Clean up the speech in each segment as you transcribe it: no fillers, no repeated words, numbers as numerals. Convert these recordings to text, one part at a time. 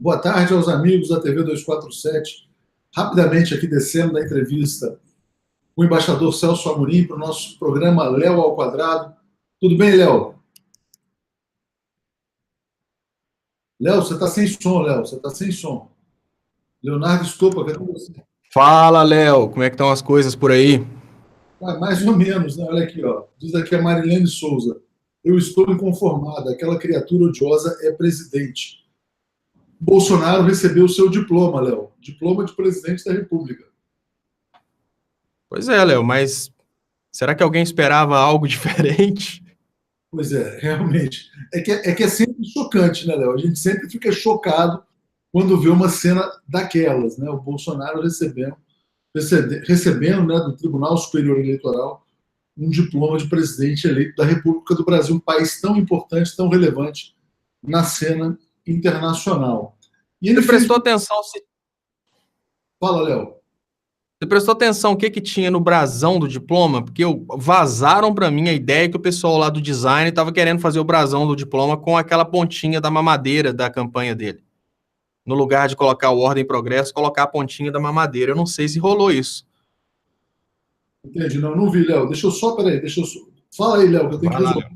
Boa tarde aos amigos da TV 247. Rapidamente aqui descendo da entrevista com o embaixador Celso Amorim para o nosso programa Léo ao Quadrado. Tudo bem, Léo? Léo, você está sem som, Léo. Você está sem som. Leonardo Estopa, cadê você? Fala, Léo. Como é que estão as coisas por aí? Mais ou menos, né? Olha aqui, ó. Diz aqui a Marilene Souza. Eu estou inconformada. Aquela criatura odiosa é presidente. Bolsonaro recebeu o seu diploma, Léo. Diploma de presidente da República. Pois é, Léo, mas será que alguém esperava algo diferente? Pois é, realmente. É que é sempre chocante, né, Léo? A gente sempre fica chocado quando vê uma cena daquelas, né? O Bolsonaro recebendo, né, do Tribunal Superior Eleitoral um diploma de presidente eleito da República do Brasil, um país tão importante, tão relevante na cena internacional. E ele Você prestou atenção se... Fala, Léo. Você prestou atenção o que tinha no brasão do diploma? Porque vazaram para mim a ideia que o pessoal lá do design estava querendo fazer o brasão do diploma com aquela pontinha da mamadeira da campanha dele. No lugar de colocar o Ordem e Progresso, colocar a pontinha da mamadeira. Eu não sei se rolou isso. Entendi, não vi, Léo. Peraí, Fala aí, Léo, que eu tenho que resolver.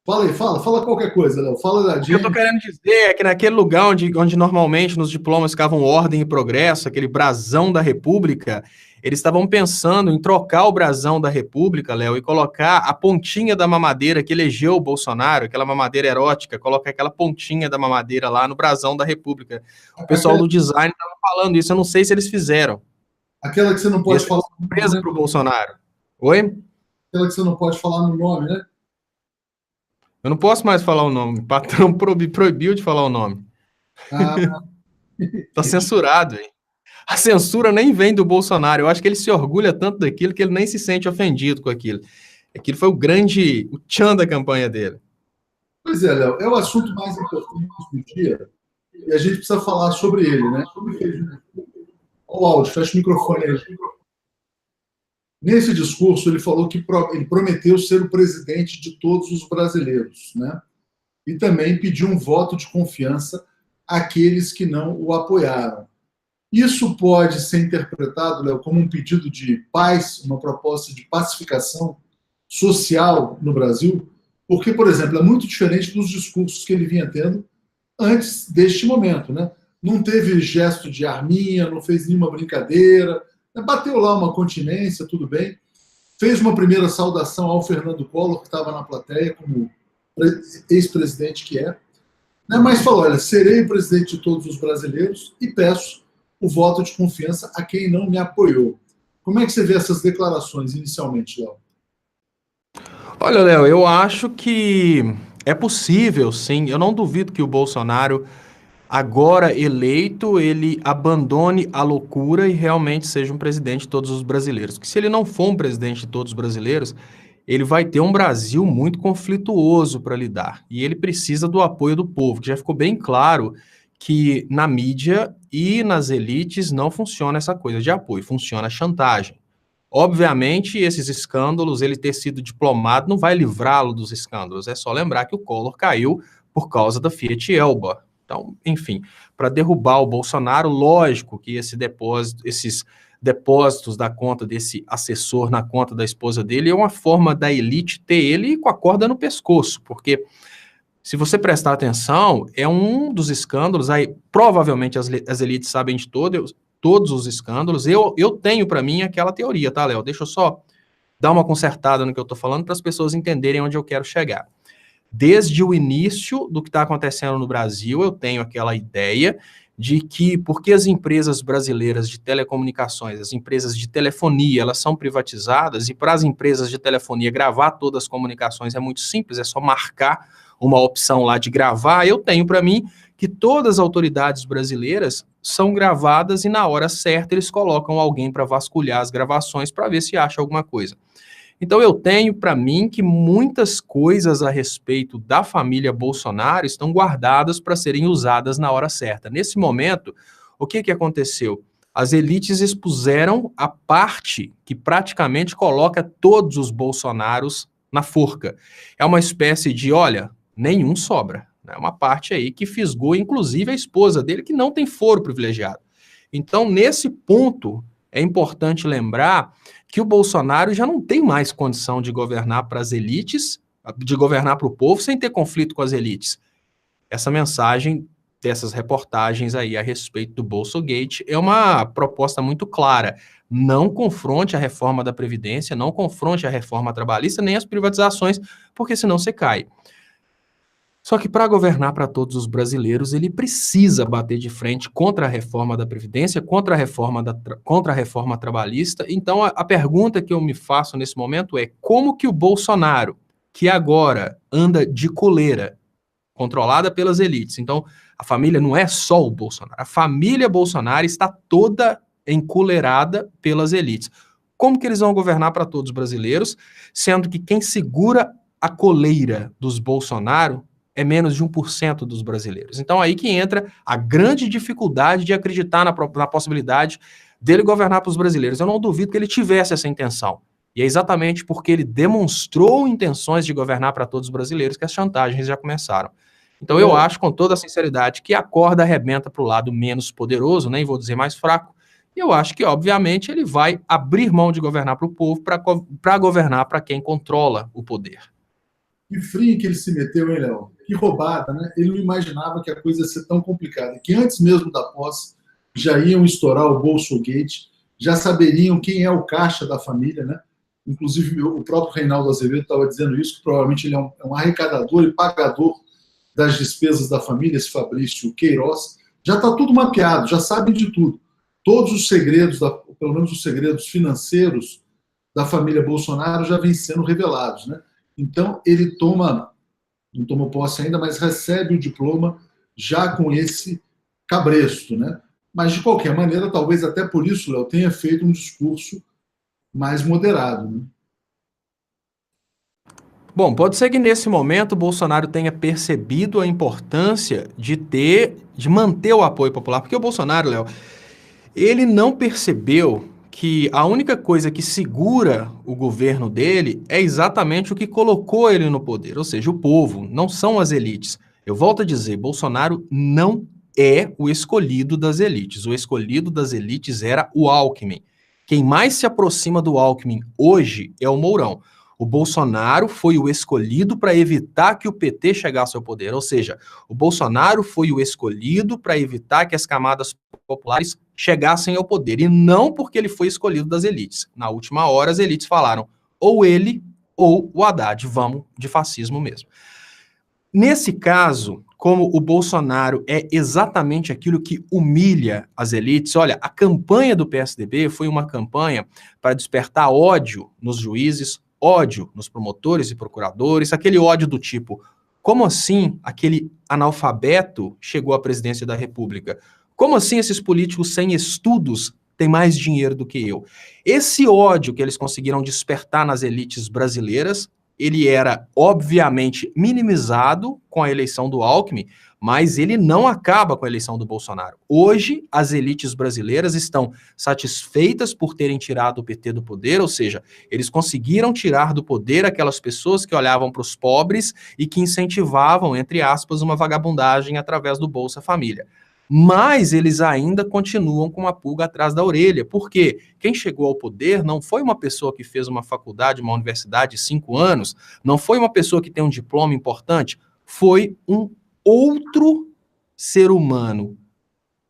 Fala aí, fala qualquer coisa, Léo. Fala da O que eu tô querendo dizer é que naquele lugar onde normalmente nos diplomas ficavam Ordem e Progresso, aquele brasão da República, eles estavam pensando em trocar o brasão da República, Léo, e colocar a pontinha da mamadeira que elegeu o Bolsonaro, aquela mamadeira erótica, colocar aquela pontinha da mamadeira lá no brasão da República. O pessoal do design estava falando isso, eu não sei se eles fizeram. Aquela que você não pode falar. Surpresa para o Bolsonaro. Oi? Aquela que você não pode falar no nome, né? Eu não posso mais falar o nome. O patrão proibiu de falar o nome. Tá censurado, hein? A censura nem vem do Bolsonaro. Eu acho que ele se orgulha tanto daquilo que ele nem se sente ofendido com aquilo. Aquilo foi o tchan da campanha dele. Pois é, Léo. É o assunto mais importante do dia e a gente precisa falar sobre ele, né? Olha o áudio, fecha o microfone aí. Nesse discurso, ele falou que ele prometeu ser o presidente de todos os brasileiros, né? E também pediu um voto de confiança àqueles que não o apoiaram. Isso pode ser interpretado, Léo, como um pedido de paz, uma proposta de pacificação social no Brasil, porque, por exemplo, é muito diferente dos discursos que ele vinha tendo antes deste momento, né? Não teve gesto de arminha, não fez nenhuma brincadeira, bateu lá uma continência, tudo bem. Fez uma primeira saudação ao Fernando Collor, que estava na plateia, como ex-presidente que é, né? Mas falou, olha, serei o presidente de todos os brasileiros e peço o voto de confiança a quem não me apoiou. Como é que você vê essas declarações inicialmente, Léo? Olha, Léo, eu acho que é possível, sim. Eu não duvido que o Bolsonaro, agora eleito, ele abandone a loucura e realmente seja um presidente de todos os brasileiros. Porque se ele não for um presidente de todos os brasileiros, ele vai ter um Brasil muito conflituoso para lidar. E ele precisa do apoio do povo, que já ficou bem claro que na mídia e nas elites não funciona essa coisa de apoio, funciona a chantagem. Obviamente, esses escândalos, ele ter sido diplomado não vai livrá-lo dos escândalos. É só lembrar que o Collor caiu por causa da Fiat Elba. Então, enfim, para derrubar o Bolsonaro, lógico que esses depósitos da conta desse assessor na conta da esposa dele é uma forma da elite ter ele com a corda no pescoço, porque se você prestar atenção, é um dos escândalos, aí provavelmente as elites sabem de todos os escândalos. Eu tenho para mim aquela teoria, tá, Léo? Deixa eu só dar uma consertada no que eu tô falando para as pessoas entenderem onde eu quero chegar. Desde o início do que está acontecendo no Brasil, eu tenho aquela ideia de que, porque as empresas brasileiras de telecomunicações, as empresas de telefonia, elas são privatizadas, e para as empresas de telefonia gravar todas as comunicações é muito simples, é só marcar uma opção lá de gravar. Eu tenho para mim que todas as autoridades brasileiras são gravadas e na hora certa eles colocam alguém para vasculhar as gravações para ver se acha alguma coisa. Então eu tenho para mim que muitas coisas a respeito da família Bolsonaro estão guardadas para serem usadas na hora certa. Nesse momento, o que aconteceu? As elites expuseram a parte que praticamente coloca todos os Bolsonaros na forca. É uma espécie de, olha, nenhum sobra. né? Uma parte aí que fisgou, inclusive, a esposa dele, que não tem foro privilegiado. Então, nesse ponto, é importante lembrar que o Bolsonaro já não tem mais condição de governar para as elites, de governar para o povo sem ter conflito com as elites. Essa mensagem dessas reportagens aí a respeito do Bolsogate é uma proposta muito clara. Não confronte a reforma da Previdência, não confronte a reforma trabalhista, nem as privatizações, porque senão você cai. Só que para governar para todos os brasileiros, ele precisa bater de frente contra a reforma da Previdência, contra a reforma trabalhista. Então, a pergunta que eu me faço nesse momento é como que o Bolsonaro, que agora anda de coleira, controlada pelas elites. Então, a família não é só o Bolsonaro. A família Bolsonaro está toda encolerada pelas elites. Como que eles vão governar para todos os brasileiros, sendo que quem segura a coleira dos Bolsonaro é menos de 1% dos brasileiros. Então, aí que entra a grande dificuldade de acreditar na possibilidade dele governar para os brasileiros. Eu não duvido que ele tivesse essa intenção. E é exatamente porque ele demonstrou intenções de governar para todos os brasileiros que as chantagens já começaram. Então eu acho, com toda a sinceridade, que a corda arrebenta para o lado menos poderoso, nem vou dizer mais fraco, e eu acho que, obviamente, ele vai abrir mão de governar para o povo para governar para quem controla o poder. Que frio que ele se meteu, hein, Léo? Que roubada, né? Ele não imaginava que a coisa ia ser tão complicada, que antes mesmo da posse já iam estourar o Bolsogate, já saberiam quem é o caixa da família, né? Inclusive, o próprio Reinaldo Azevedo estava dizendo isso, que provavelmente ele é um arrecadador e pagador das despesas da família, esse Fabrício Queiroz. Já está tudo mapeado, já sabem de tudo. Todos os segredos, pelo menos os segredos financeiros da família Bolsonaro já vêm sendo revelados, né? Então, ele não tomou posse ainda, mas recebe o diploma já com esse cabresto, né? Mas, de qualquer maneira, talvez até por isso, Léo, tenha feito um discurso mais moderado, né? Bom, pode ser que nesse momento o Bolsonaro tenha percebido a importância de manter o apoio popular, porque o Bolsonaro, Léo, ele não percebeu que a única coisa que segura o governo dele é exatamente o que colocou ele no poder, ou seja, o povo, não são as elites. Eu volto a dizer, Bolsonaro não é o escolhido das elites. O escolhido das elites era o Alckmin. Quem mais se aproxima do Alckmin hoje é o Mourão. O Bolsonaro foi o escolhido para evitar que o PT chegasse ao poder, ou seja, o Bolsonaro foi o escolhido para evitar que as camadas populares chegassem ao poder, e não porque ele foi escolhido das elites. Na última hora, as elites falaram, ou ele ou o Haddad, vamos de fascismo mesmo. Nesse caso, como o Bolsonaro é exatamente aquilo que humilha as elites, olha, a campanha do PSDB foi uma campanha para despertar ódio nos juízes, ódio nos promotores e procuradores, aquele ódio do tipo, como assim aquele analfabeto chegou à presidência da República? Como assim esses políticos sem estudos têm mais dinheiro do que eu? Esse ódio que eles conseguiram despertar nas elites brasileiras, ele era obviamente minimizado com a eleição do Alckmin, mas ele não acaba com a eleição do Bolsonaro. Hoje, as elites brasileiras estão satisfeitas por terem tirado o PT do poder, ou seja, eles conseguiram tirar do poder aquelas pessoas que olhavam para os pobres e que incentivavam, entre aspas, uma vagabundagem através do Bolsa Família. Mas eles ainda continuam com uma pulga atrás da orelha, porque quem chegou ao poder não foi uma pessoa que fez uma faculdade, uma universidade de 5 anos, não foi uma pessoa que tem um diploma importante, foi um outro ser humano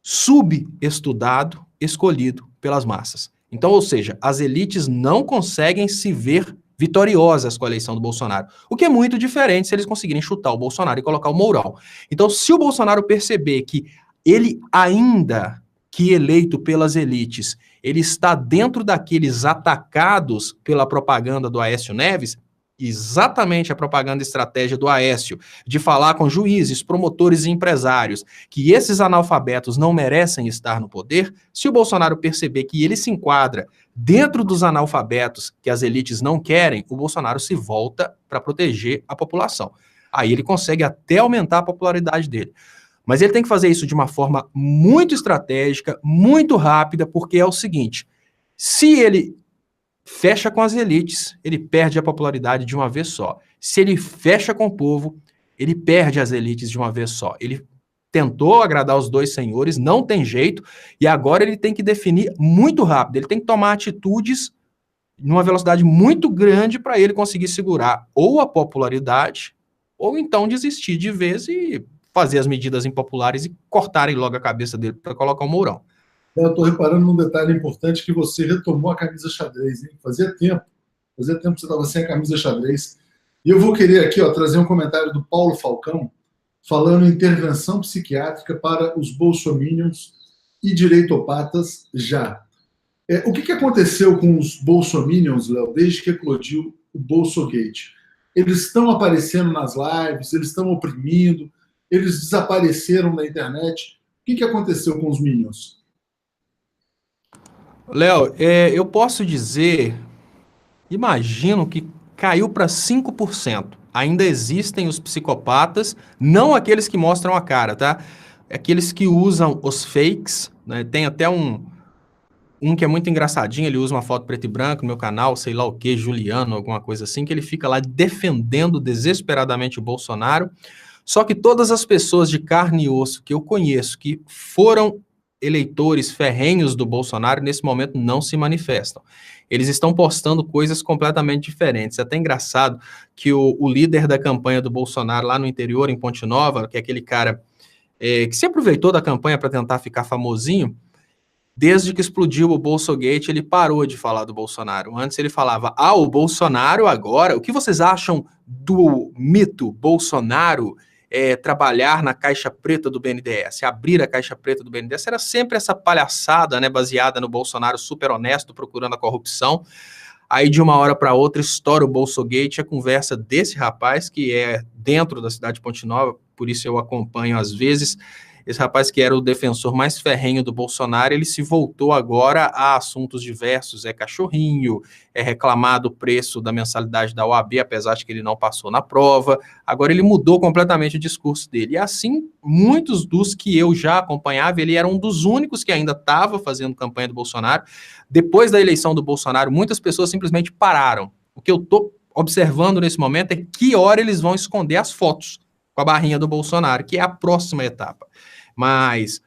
subestudado, escolhido pelas massas. Então, ou seja, as elites não conseguem se ver vitoriosas com a eleição do Bolsonaro, o que é muito diferente se eles conseguirem chutar o Bolsonaro e colocar o Mourão. Então, se o Bolsonaro perceber que ele ainda que eleito pelas elites, ele está dentro daqueles atacados pela propaganda do Aécio Neves, exatamente a propaganda e estratégia do Aécio, de falar com juízes, promotores e empresários que esses analfabetos não merecem estar no poder, se o Bolsonaro perceber que ele se enquadra dentro dos analfabetos que as elites não querem, o Bolsonaro se volta para proteger a população. Aí ele consegue até aumentar a popularidade dele. Mas ele tem que fazer isso de uma forma muito estratégica, muito rápida, porque é o seguinte, se ele fecha com as elites, ele perde a popularidade de uma vez só. Se ele fecha com o povo, ele perde as elites de uma vez só. Ele tentou agradar os dois senhores, não tem jeito, e agora ele tem que definir muito rápido, ele tem que tomar atitudes numa velocidade muito grande para ele conseguir segurar ou a popularidade, ou então desistir de vez e fazer as medidas impopulares e cortarem logo a cabeça dele para colocar o Mourão. Eu estou reparando num detalhe importante, que você retomou a camisa xadrez, hein? Fazia tempo que você estava sem a camisa xadrez. E eu vou querer aqui, ó, trazer um comentário do Paulo Falcão, falando em intervenção psiquiátrica para os bolsominions e direitopatas já. O que aconteceu com os bolsominions, Léo, desde que eclodiu o Bolsogate? Eles estão aparecendo nas lives, eles estão oprimindo, eles desapareceram na internet. O que aconteceu com os minions? Léo, eu posso dizer, imagino que caiu para 5%. Ainda existem os psicopatas, não aqueles que mostram a cara, tá? Aqueles que usam os fakes, né? Tem até um que é muito engraçadinho, ele usa uma foto preto e branco no meu canal, sei lá o que, Juliano, alguma coisa assim, que ele fica lá defendendo desesperadamente o Bolsonaro. Só que todas as pessoas de carne e osso que eu conheço, que foram eleitores ferrenhos do Bolsonaro, nesse momento não se manifestam. Eles estão postando coisas completamente diferentes. É até engraçado que o líder da campanha do Bolsonaro lá no interior, em Ponte Nova, que é aquele cara que se aproveitou da campanha para tentar ficar famosinho, desde que explodiu o Bolsogate, ele parou de falar do Bolsonaro. Antes ele falava, o Bolsonaro agora, o que vocês acham do mito Bolsonaro trabalhar na caixa preta do BNDES, abrir a caixa preta do BNDES? Era sempre essa palhaçada, né, baseada no Bolsonaro super honesto, procurando a corrupção. Aí de uma hora para outra estoura o Bolsogate, a conversa desse rapaz, que é dentro da cidade de Ponte Nova, por isso eu acompanho às vezes. Esse rapaz que era o defensor mais ferrenho do Bolsonaro, ele se voltou agora a assuntos diversos, cachorrinho, reclamar do preço da mensalidade da OAB, apesar de que ele não passou na prova. Agora ele mudou completamente o discurso dele. E assim, muitos dos que eu já acompanhava, ele era um dos únicos que ainda estava fazendo campanha do Bolsonaro. Depois da eleição do Bolsonaro, muitas pessoas simplesmente pararam. O que eu estou observando nesse momento é que hora eles vão esconder as fotos com a barrinha do Bolsonaro, que é a próxima etapa. Mas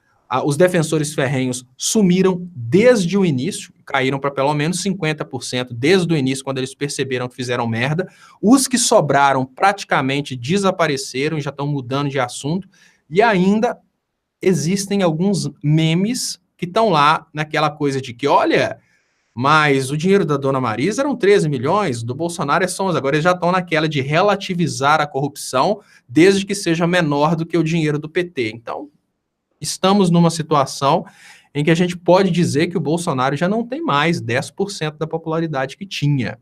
os defensores ferrenhos sumiram desde o início, caíram para pelo menos 50% desde o início, quando eles perceberam que fizeram merda. Os que sobraram praticamente desapareceram, já estão mudando de assunto, e ainda existem alguns memes que estão lá naquela coisa de que, olha, mas o dinheiro da Dona Marisa eram 13 milhões, do Bolsonaro é só 11. Agora eles já estão naquela de relativizar a corrupção, desde que seja menor do que o dinheiro do PT. Então, estamos numa situação em que a gente pode dizer que o Bolsonaro já não tem mais 10% da popularidade que tinha.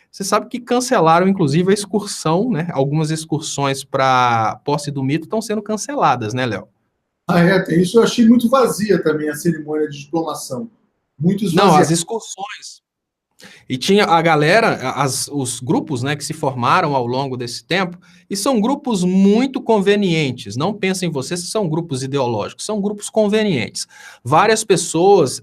Você sabe que cancelaram, inclusive, a excursão, né? Algumas excursões para Posse do Mito estão sendo canceladas, né, Léo? Tem isso. Eu achei muito vazia também a cerimônia de diplomação. Muito esvaziada. Não, as excursões. E tinha a galera, os grupos, né, que se formaram ao longo desse tempo, e são grupos muito convenientes. Não pensem vocês que são grupos ideológicos, são grupos convenientes. Várias pessoas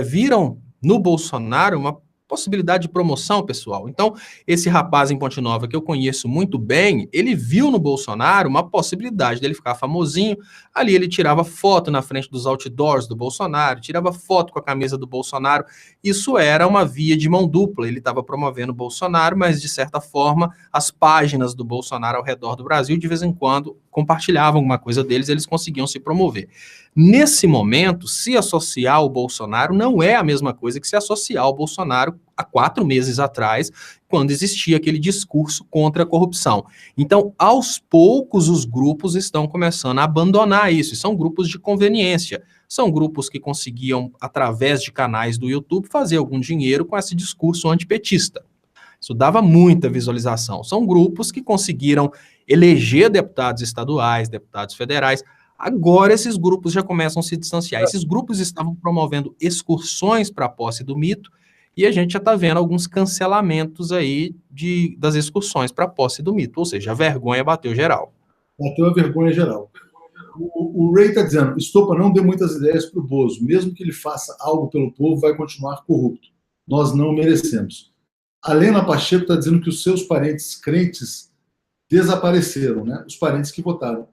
viram no Bolsonaro uma possibilidade de promoção, pessoal. Então, esse rapaz em Ponte Nova, que eu conheço muito bem, ele viu no Bolsonaro uma possibilidade dele ficar famosinho. Ali ele tirava foto na frente dos outdoors do Bolsonaro, tirava foto com a camisa do Bolsonaro. Isso era uma via de mão dupla. Ele estava promovendo o Bolsonaro, mas, de certa forma, as páginas do Bolsonaro ao redor do Brasil, de vez em quando, compartilhavam alguma coisa deles, eles conseguiam se promover. Nesse momento, se associar ao Bolsonaro não é a mesma coisa que se associar ao Bolsonaro há 4 meses atrás, quando existia aquele discurso contra a corrupção. Então, aos poucos, os grupos estão começando a abandonar isso, e são grupos de conveniência. São grupos que conseguiam, através de canais do YouTube, fazer algum dinheiro com esse discurso antipetista. Isso dava muita visualização. São grupos que conseguiram eleger deputados estaduais, deputados federais. Agora esses grupos já começam a se distanciar. Esses grupos estavam promovendo excursões para a Posse do Mito, e a gente já está vendo alguns cancelamentos aí das excursões para a Posse do Mito, ou seja, a vergonha bateu geral. Bateu a vergonha geral. O Ray está dizendo, Estopa não dê muitas ideias para o Bozo, mesmo que ele faça algo pelo povo, vai continuar corrupto. Nós não merecemos. A Lena Pacheco está dizendo que os seus parentes crentes desapareceram, né? Os parentes que votaram.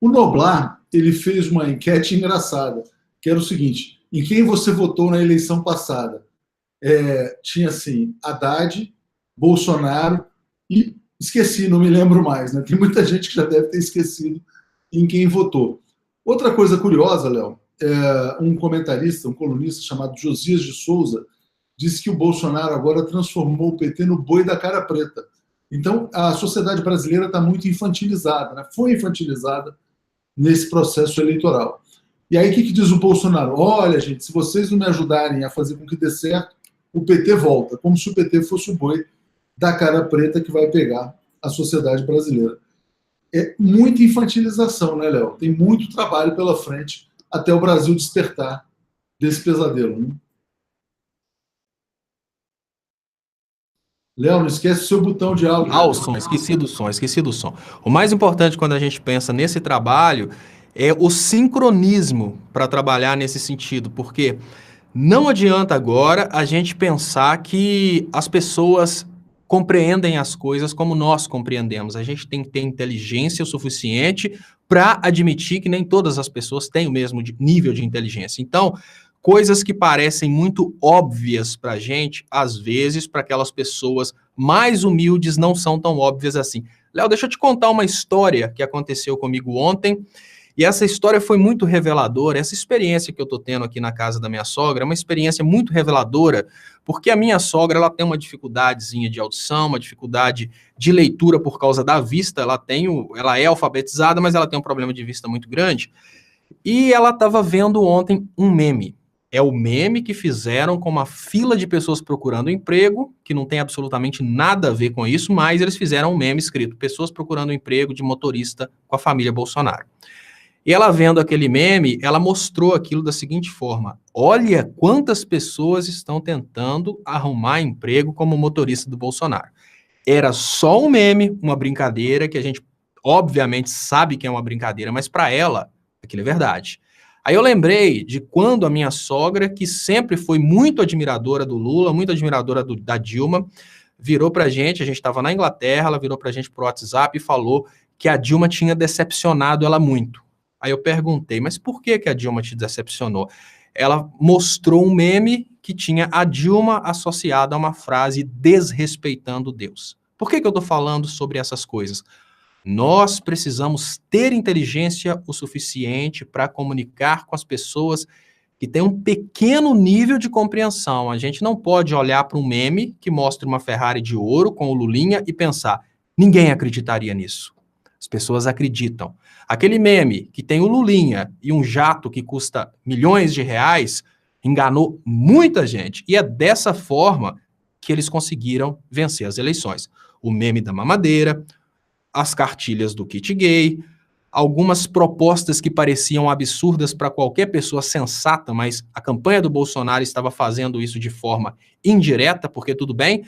O Noblar, ele fez uma enquete engraçada, que era o seguinte: em quem você votou na eleição passada? Tinha assim, Haddad, Bolsonaro e esqueci, não me lembro mais, né? Tem muita gente que já deve ter esquecido em quem votou. Outra coisa curiosa, Léo, um comentarista, um colunista chamado Josias de Souza, disse que o Bolsonaro agora transformou o PT no boi da cara preta. Então, a sociedade brasileira está muito infantilizada, né? Foi infantilizada nesse processo eleitoral. E aí, o que diz o Bolsonaro? Olha, gente, se vocês não me ajudarem a fazer com que dê certo, o PT volta, como se o PT fosse o boi da cara preta que vai pegar a sociedade brasileira. É muita infantilização, né, Léo? Tem muito trabalho pela frente até o Brasil despertar desse pesadelo, né? Léo, não esquece o seu botão de áudio. O som, esqueci do som. O mais importante quando a gente pensa nesse trabalho é o sincronismo para trabalhar nesse sentido, porque não adianta agora a gente pensar que as pessoas compreendem as coisas como nós compreendemos. A gente tem que ter inteligência o suficiente para admitir que nem todas as pessoas têm o mesmo nível de inteligência. Então, coisas que parecem muito óbvias para a gente, às vezes, para aquelas pessoas mais humildes, não são tão óbvias assim. Léo, deixa eu te contar uma história que aconteceu comigo ontem. E essa história foi muito reveladora. Essa experiência que eu estou tendo aqui na casa da minha sogra é uma experiência muito reveladora, porque a minha sogra ela tem uma dificuldadezinha de audição, uma dificuldade de leitura por causa da vista. Ela é alfabetizada, mas ela tem um problema de vista muito grande. E ela estava vendo ontem um meme. É o meme que fizeram com uma fila de pessoas procurando emprego, que não tem absolutamente nada a ver com isso, mas eles fizeram um meme escrito: pessoas procurando emprego de motorista com a família Bolsonaro. E ela vendo aquele meme, ela mostrou aquilo da seguinte forma: olha quantas pessoas estão tentando arrumar emprego como motorista do Bolsonaro. Era só um meme, uma brincadeira, que a gente obviamente sabe que é uma brincadeira, mas para ela, aquilo é verdade. Aí eu lembrei de quando a minha sogra, que sempre foi muito admiradora do Lula, muito admiradora da Dilma, virou pra gente, a gente estava na Inglaterra, ela virou pra gente pro WhatsApp e falou que a Dilma tinha decepcionado ela muito. Aí eu perguntei, mas por que a Dilma te decepcionou? Ela mostrou um meme que tinha a Dilma associada a uma frase desrespeitando Deus. Por que eu estou falando sobre essas coisas? Nós precisamos ter inteligência o suficiente para comunicar com as pessoas que têm um pequeno nível de compreensão. A gente não pode olhar para um meme que mostra uma Ferrari de ouro com o Lulinha e pensar: ninguém acreditaria nisso. As pessoas acreditam. Aquele meme que tem o Lulinha e um jato que custa milhões de reais enganou muita gente. E é dessa forma que eles conseguiram vencer as eleições. O meme da mamadeira, as cartilhas do kit gay, algumas propostas que pareciam absurdas para qualquer pessoa sensata, mas a campanha do Bolsonaro estava fazendo isso de forma indireta, porque tudo bem,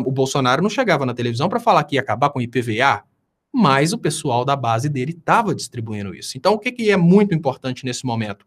o Bolsonaro não chegava na televisão para falar que ia acabar com o IPVA, mas o pessoal da base dele estava distribuindo isso. Então, o que é muito importante nesse momento?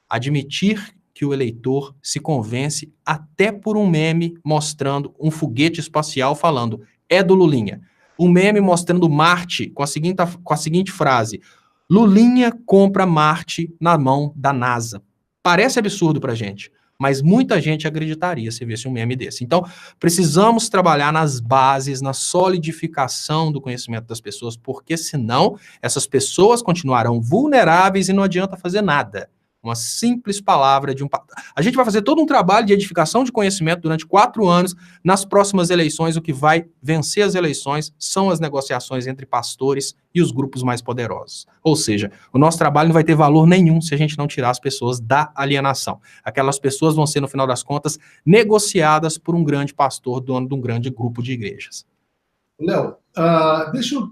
Admitir que o eleitor se convence até por um meme mostrando um foguete espacial falando: é do Lulinha. Um meme mostrando Marte com a seguinte frase: Lulinha compra Marte na mão da NASA. Parece absurdo pra gente, mas muita gente acreditaria se visse um meme desse. Então, precisamos trabalhar nas bases, na solidificação do conhecimento das pessoas, porque senão essas pessoas continuarão vulneráveis e não adianta fazer nada. Uma simples palavra de um... A gente vai fazer todo um trabalho de edificação de conhecimento durante 4 anos. Nas próximas eleições, o que vai vencer as eleições são as negociações entre pastores e os grupos mais poderosos. Ou seja, o nosso trabalho não vai ter valor nenhum se a gente não tirar as pessoas da alienação. Aquelas pessoas vão ser, no final das contas, negociadas por um grande pastor, dono de um grande grupo de igrejas. Léo, deixa eu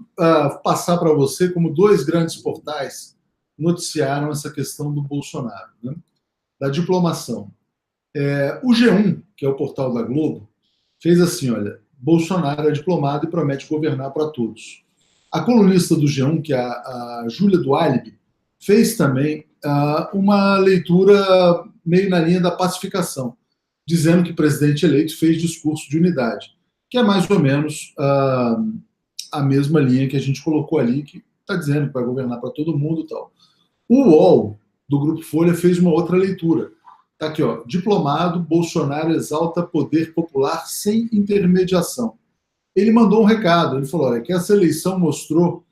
passar para você como 2 grandes portais noticiaram essa questão do Bolsonaro, né? Da diplomação. O G1, que é o portal da Globo, fez assim: olha, Bolsonaro é diplomado e promete governar para todos. A colunista do G1, que é a Júlia Dualib, fez também uma leitura meio na linha da pacificação, dizendo que o presidente eleito fez discurso de unidade, que é mais ou menos a mesma linha que a gente colocou ali, que está dizendo que vai governar para todo mundo e tal. O UOL, do Grupo Folha, fez uma outra leitura. Está aqui, ó, diplomado, Bolsonaro exalta poder popular sem intermediação. Ele mandou um recado, ele falou, olha, que essa eleição mostrou,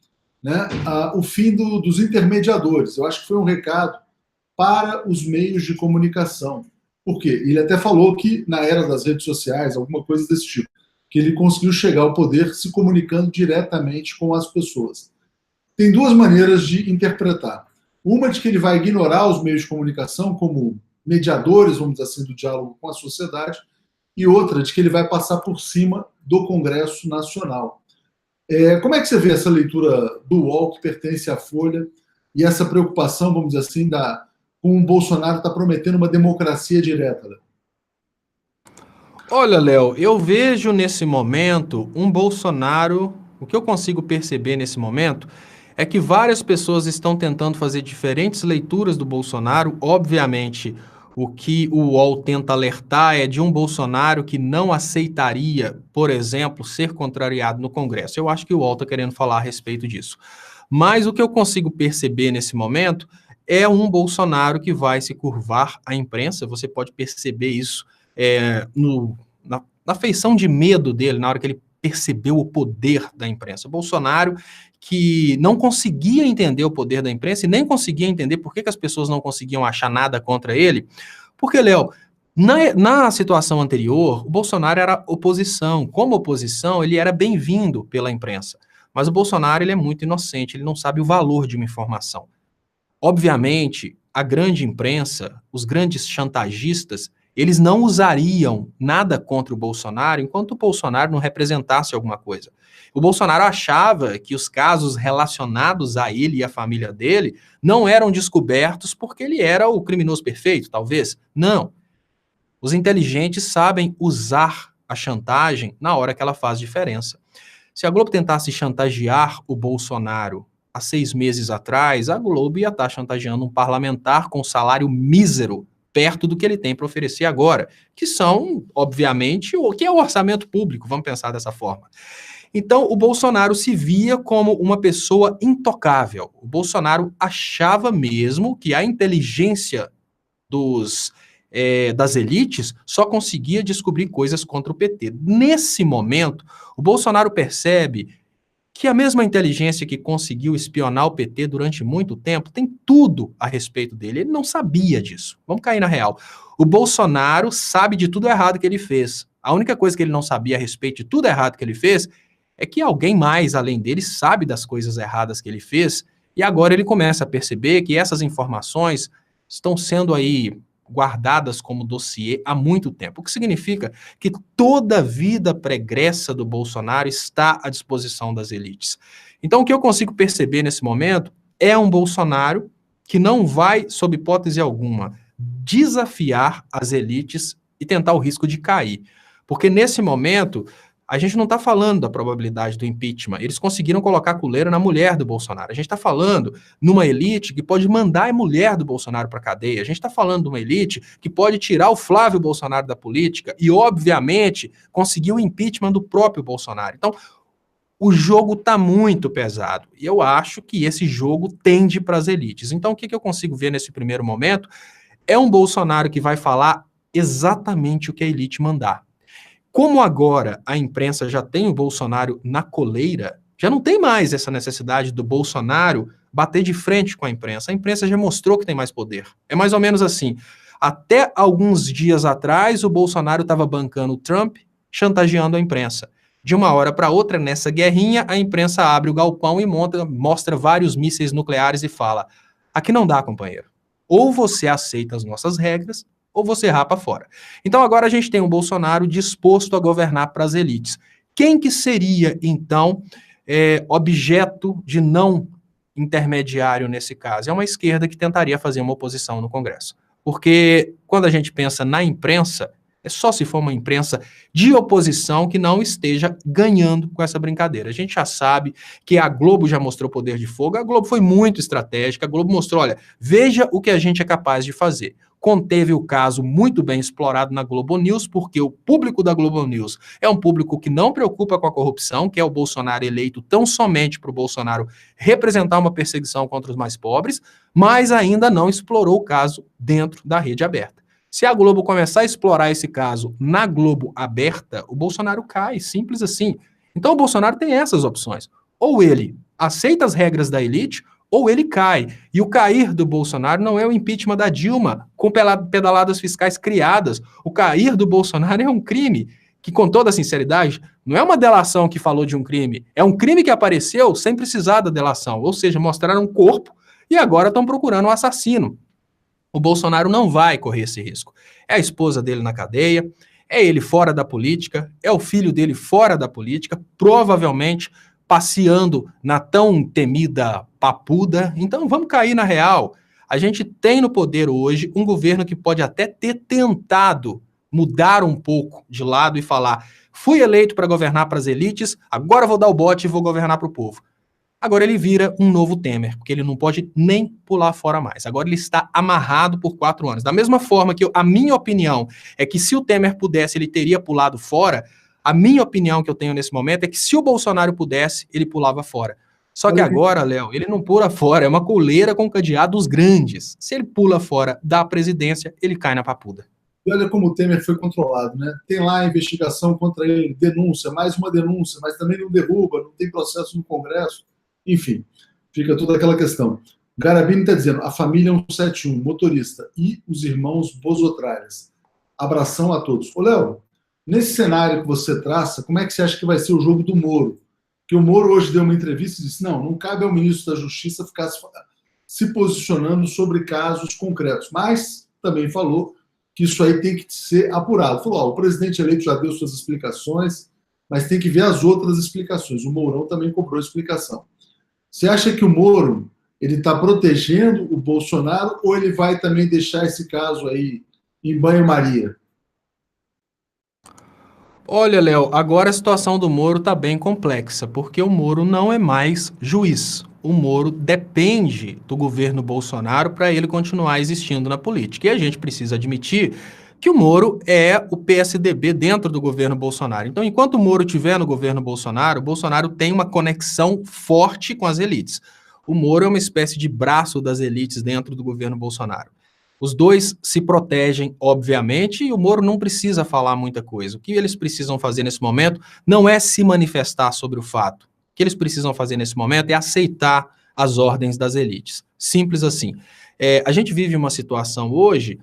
né, o fim dos intermediadores. Eu acho que foi um recado para os meios de comunicação. Por quê? Ele até falou que na era das redes sociais, alguma coisa desse tipo, que ele conseguiu chegar ao poder se comunicando diretamente com as pessoas. Tem duas maneiras de interpretar. Uma de que ele vai ignorar os meios de comunicação como mediadores, vamos dizer assim, do diálogo com a sociedade, e outra de que ele vai passar por cima do Congresso Nacional. Como é que você vê essa leitura do UOL, que pertence à Folha, e essa preocupação, vamos dizer assim, com o Bolsonaro está prometendo uma democracia direta? Léo? Olha, Léo, eu vejo nesse momento um Bolsonaro. O que eu consigo perceber nesse momento é que várias pessoas estão tentando fazer diferentes leituras do Bolsonaro. Obviamente, o que o UOL tenta alertar é de um Bolsonaro que não aceitaria, por exemplo, ser contrariado no Congresso. Eu acho que o UOL está querendo falar a respeito disso. Mas o que eu consigo perceber nesse momento é um Bolsonaro que vai se curvar à imprensa. Você pode perceber isso na feição de medo dele, na hora que ele percebeu o poder da imprensa. O Bolsonaro, que não conseguia entender o poder da imprensa e nem conseguia entender por que as pessoas não conseguiam achar nada contra ele, porque, Léo, na situação anterior, o Bolsonaro era oposição. Como oposição, ele era bem-vindo pela imprensa. Mas o Bolsonaro, ele é muito inocente, ele não sabe o valor de uma informação. Obviamente, a grande imprensa, os grandes chantagistas, eles não usariam nada contra o Bolsonaro enquanto o Bolsonaro não representasse alguma coisa. O Bolsonaro achava que os casos relacionados a ele e a família dele não eram descobertos porque ele era o criminoso perfeito, talvez. Não. Os inteligentes sabem usar a chantagem na hora que ela faz diferença. Se a Globo tentasse chantagear o Bolsonaro há 6 meses atrás, a Globo ia estar chantageando um parlamentar com salário mísero perto do que ele tem para oferecer agora, que são, obviamente, o que é o orçamento público, vamos pensar dessa forma. Então, o Bolsonaro se via como uma pessoa intocável. O Bolsonaro achava mesmo que a inteligência das elites só conseguia descobrir coisas contra o PT. Nesse momento, o Bolsonaro percebe que a mesma inteligência que conseguiu espionar o PT durante muito tempo tem tudo a respeito dele. Ele não sabia disso. Vamos cair na real. O Bolsonaro sabe de tudo errado que ele fez. A única coisa que ele não sabia a respeito de tudo errado que ele fez é que alguém mais, além dele, sabe das coisas erradas que ele fez, e agora ele começa a perceber que essas informações estão sendo aí guardadas como dossiê há muito tempo, o que significa que toda a vida pregressa do Bolsonaro está à disposição das elites. Então, o que eu consigo perceber nesse momento é um Bolsonaro que não vai, sob hipótese alguma, desafiar as elites e tentar o risco de cair. Porque nesse momento, a gente não está falando da probabilidade do impeachment. Eles conseguiram colocar a coleira na mulher do Bolsonaro. A gente está falando numa elite que pode mandar a mulher do Bolsonaro para a cadeia. A gente está falando de uma elite que pode tirar o Flávio Bolsonaro da política e, obviamente, conseguir o impeachment do próprio Bolsonaro. Então, o jogo está muito pesado. E eu acho que esse jogo tende para as elites. Então, o que eu consigo ver nesse primeiro momento é um Bolsonaro que vai falar exatamente o que a elite mandar. Como agora a imprensa já tem o Bolsonaro na coleira, já não tem mais essa necessidade do Bolsonaro bater de frente com a imprensa. A imprensa já mostrou que tem mais poder. É mais ou menos assim. Até alguns dias atrás, o Bolsonaro estava bancando o Trump, chantageando a imprensa. De uma hora para outra, nessa guerrinha, a imprensa abre o galpão e mostra vários mísseis nucleares e fala: aqui não dá, companheiro. Ou você aceita as nossas regras, ou você rapa fora. Então agora a gente tem um Bolsonaro disposto a governar para as elites. Quem que seria, então, objeto de não intermediário nesse caso? É uma esquerda que tentaria fazer uma oposição no Congresso. Porque quando a gente pensa na imprensa, É só se for uma imprensa de oposição que não esteja ganhando com essa brincadeira. A gente já sabe que a Globo já mostrou poder de fogo, a Globo foi muito estratégica, a Globo mostrou, olha, veja o que a gente é capaz de fazer. Conteve o caso muito bem explorado na Globo News, porque o público da Globo News é um público que não preocupa com a corrupção, que é o Bolsonaro eleito tão somente para o Bolsonaro representar uma perseguição contra os mais pobres, mas ainda não explorou o caso dentro da rede aberta. Se a Globo começar a explorar esse caso na Globo aberta, o Bolsonaro cai, simples assim. Então o Bolsonaro tem essas opções. Ou ele aceita as regras da elite, ou ele cai. E o cair do Bolsonaro não é o impeachment da Dilma, com pedaladas fiscais criadas. O cair do Bolsonaro é um crime que, com toda sinceridade, não é uma delação que falou de um crime. É um crime que apareceu sem precisar da delação. Ou seja, mostraram um corpo e agora estão procurando um assassino. O Bolsonaro não vai correr esse risco. É a esposa dele na cadeia, é ele fora da política, é o filho dele fora da política, provavelmente passeando na tão temida papuda. Então vamos cair na real. A gente tem no poder hoje um governo que pode até ter tentado mudar um pouco de lado e falar: fui eleito para governar para as elites, agora vou dar o bote e vou governar para o povo. Agora ele vira um novo Temer, porque ele não pode nem pular fora mais. Agora ele está amarrado por 4 anos. Da mesma forma que a minha opinião é que se o Temer pudesse, ele teria pulado fora, a minha opinião que eu tenho nesse momento é que se o Bolsonaro pudesse, ele pulava fora. Só que agora, Léo, ele não pula fora, é uma coleira com cadeados grandes. Se ele pula fora da presidência, ele cai na papuda. E olha como o Temer foi controlado, né? Tem lá a investigação contra ele, denúncia, mais uma denúncia, mas também não derruba, não tem processo no Congresso. Enfim, fica toda aquela questão. Garabini está dizendo, a família 171, motorista e os irmãos Bozotralhas. Abração a todos. Ô, Léo, nesse cenário que você traça, como é que você acha que vai ser o jogo do Moro? Que o Moro hoje deu uma entrevista e disse, não cabe ao ministro da Justiça ficar se posicionando sobre casos concretos. Mas também falou que isso aí tem que ser apurado. Falou, o presidente eleito já deu suas explicações, mas tem que ver as outras explicações. O Mourão também cobrou explicação. Você acha que o Moro ele está protegendo o Bolsonaro ou ele vai também deixar esse caso aí em banho-maria? Olha, Léo, agora a situação do Moro está bem complexa, porque o Moro não é mais juiz. O Moro depende do governo Bolsonaro para ele continuar existindo na política. E a gente precisa admitir que o Moro é o PSDB dentro do governo Bolsonaro. Então, enquanto o Moro estiver no governo Bolsonaro, o Bolsonaro tem uma conexão forte com as elites. O Moro é uma espécie de braço das elites dentro do governo Bolsonaro. Os dois se protegem, obviamente, e o Moro não precisa falar muita coisa. O que eles precisam fazer nesse momento não é se manifestar sobre o fato. O que eles precisam fazer nesse momento é aceitar as ordens das elites. Simples assim. A gente vive uma situação hoje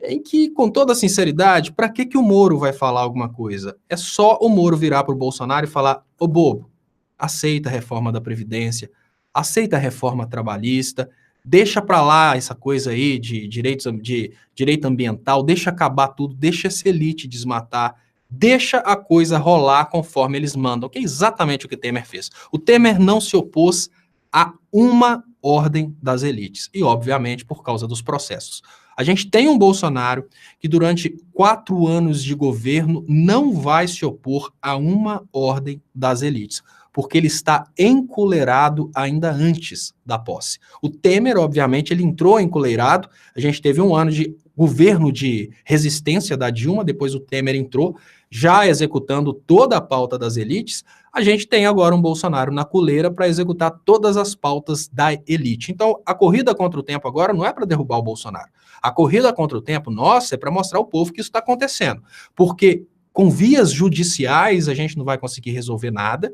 em que, com toda sinceridade, para que o Moro vai falar alguma coisa? É só o Moro virar para o Bolsonaro e falar, ô bobo, aceita a reforma da Previdência, aceita a reforma trabalhista, deixa para lá essa coisa aí de direito ambiental, deixa acabar tudo, deixa essa elite desmatar, deixa a coisa rolar conforme eles mandam, que é exatamente o que Temer fez. O Temer não se opôs a uma ordem das elites, e obviamente por causa dos processos. A gente tem um Bolsonaro que durante 4 anos de governo não vai se opor a uma ordem das elites, porque ele está encoleirado ainda antes da posse. O Temer, obviamente, ele entrou encoleirado, a gente teve um ano de governo de resistência da Dilma, depois o Temer entrou, já executando toda a pauta das elites, a gente tem agora um Bolsonaro na coleira para executar todas as pautas da elite. Então, a corrida contra o tempo agora não é para derrubar o Bolsonaro. A corrida contra o tempo, nossa, é para mostrar ao povo que isso está acontecendo. Porque com vias judiciais a gente não vai conseguir resolver nada,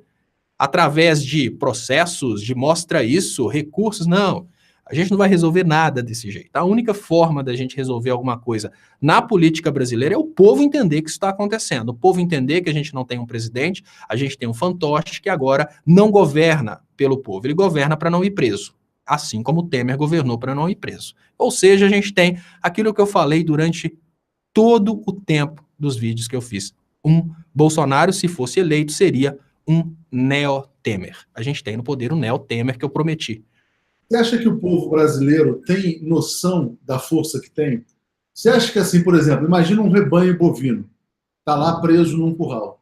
através de processos, de mostra isso, recursos, não. A gente não vai resolver nada desse jeito. A única forma da gente resolver alguma coisa na política brasileira é o povo entender que isso está acontecendo. O povo entender que a gente não tem um presidente, a gente tem um fantoche que agora não governa pelo povo, ele governa para não ir preso. Assim como o Temer governou para não ir preso. Ou seja, a gente tem aquilo que eu falei durante todo o tempo dos vídeos que eu fiz. Um Bolsonaro, se fosse eleito, seria um neo-Temer. A gente tem no poder um neo-Temer que eu prometi. Você acha que o povo brasileiro tem noção da força que tem? Você acha que, assim, por exemplo, imagina um rebanho bovino. está lá preso num curral.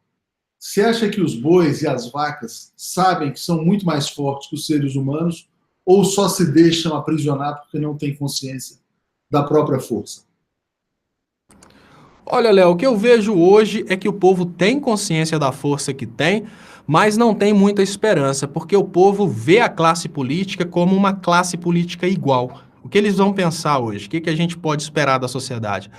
Você acha que os bois e as vacas sabem que são muito mais fortes que os seres humanos ou só se deixam aprisionar porque não têm consciência da própria força? Olha, Léo, o que eu vejo hoje é que o povo tem consciência da força que tem, mas não tem muita esperança, porque o povo vê a classe política como uma classe política igual. O que eles vão pensar hoje? O que a gente pode esperar da sociedade?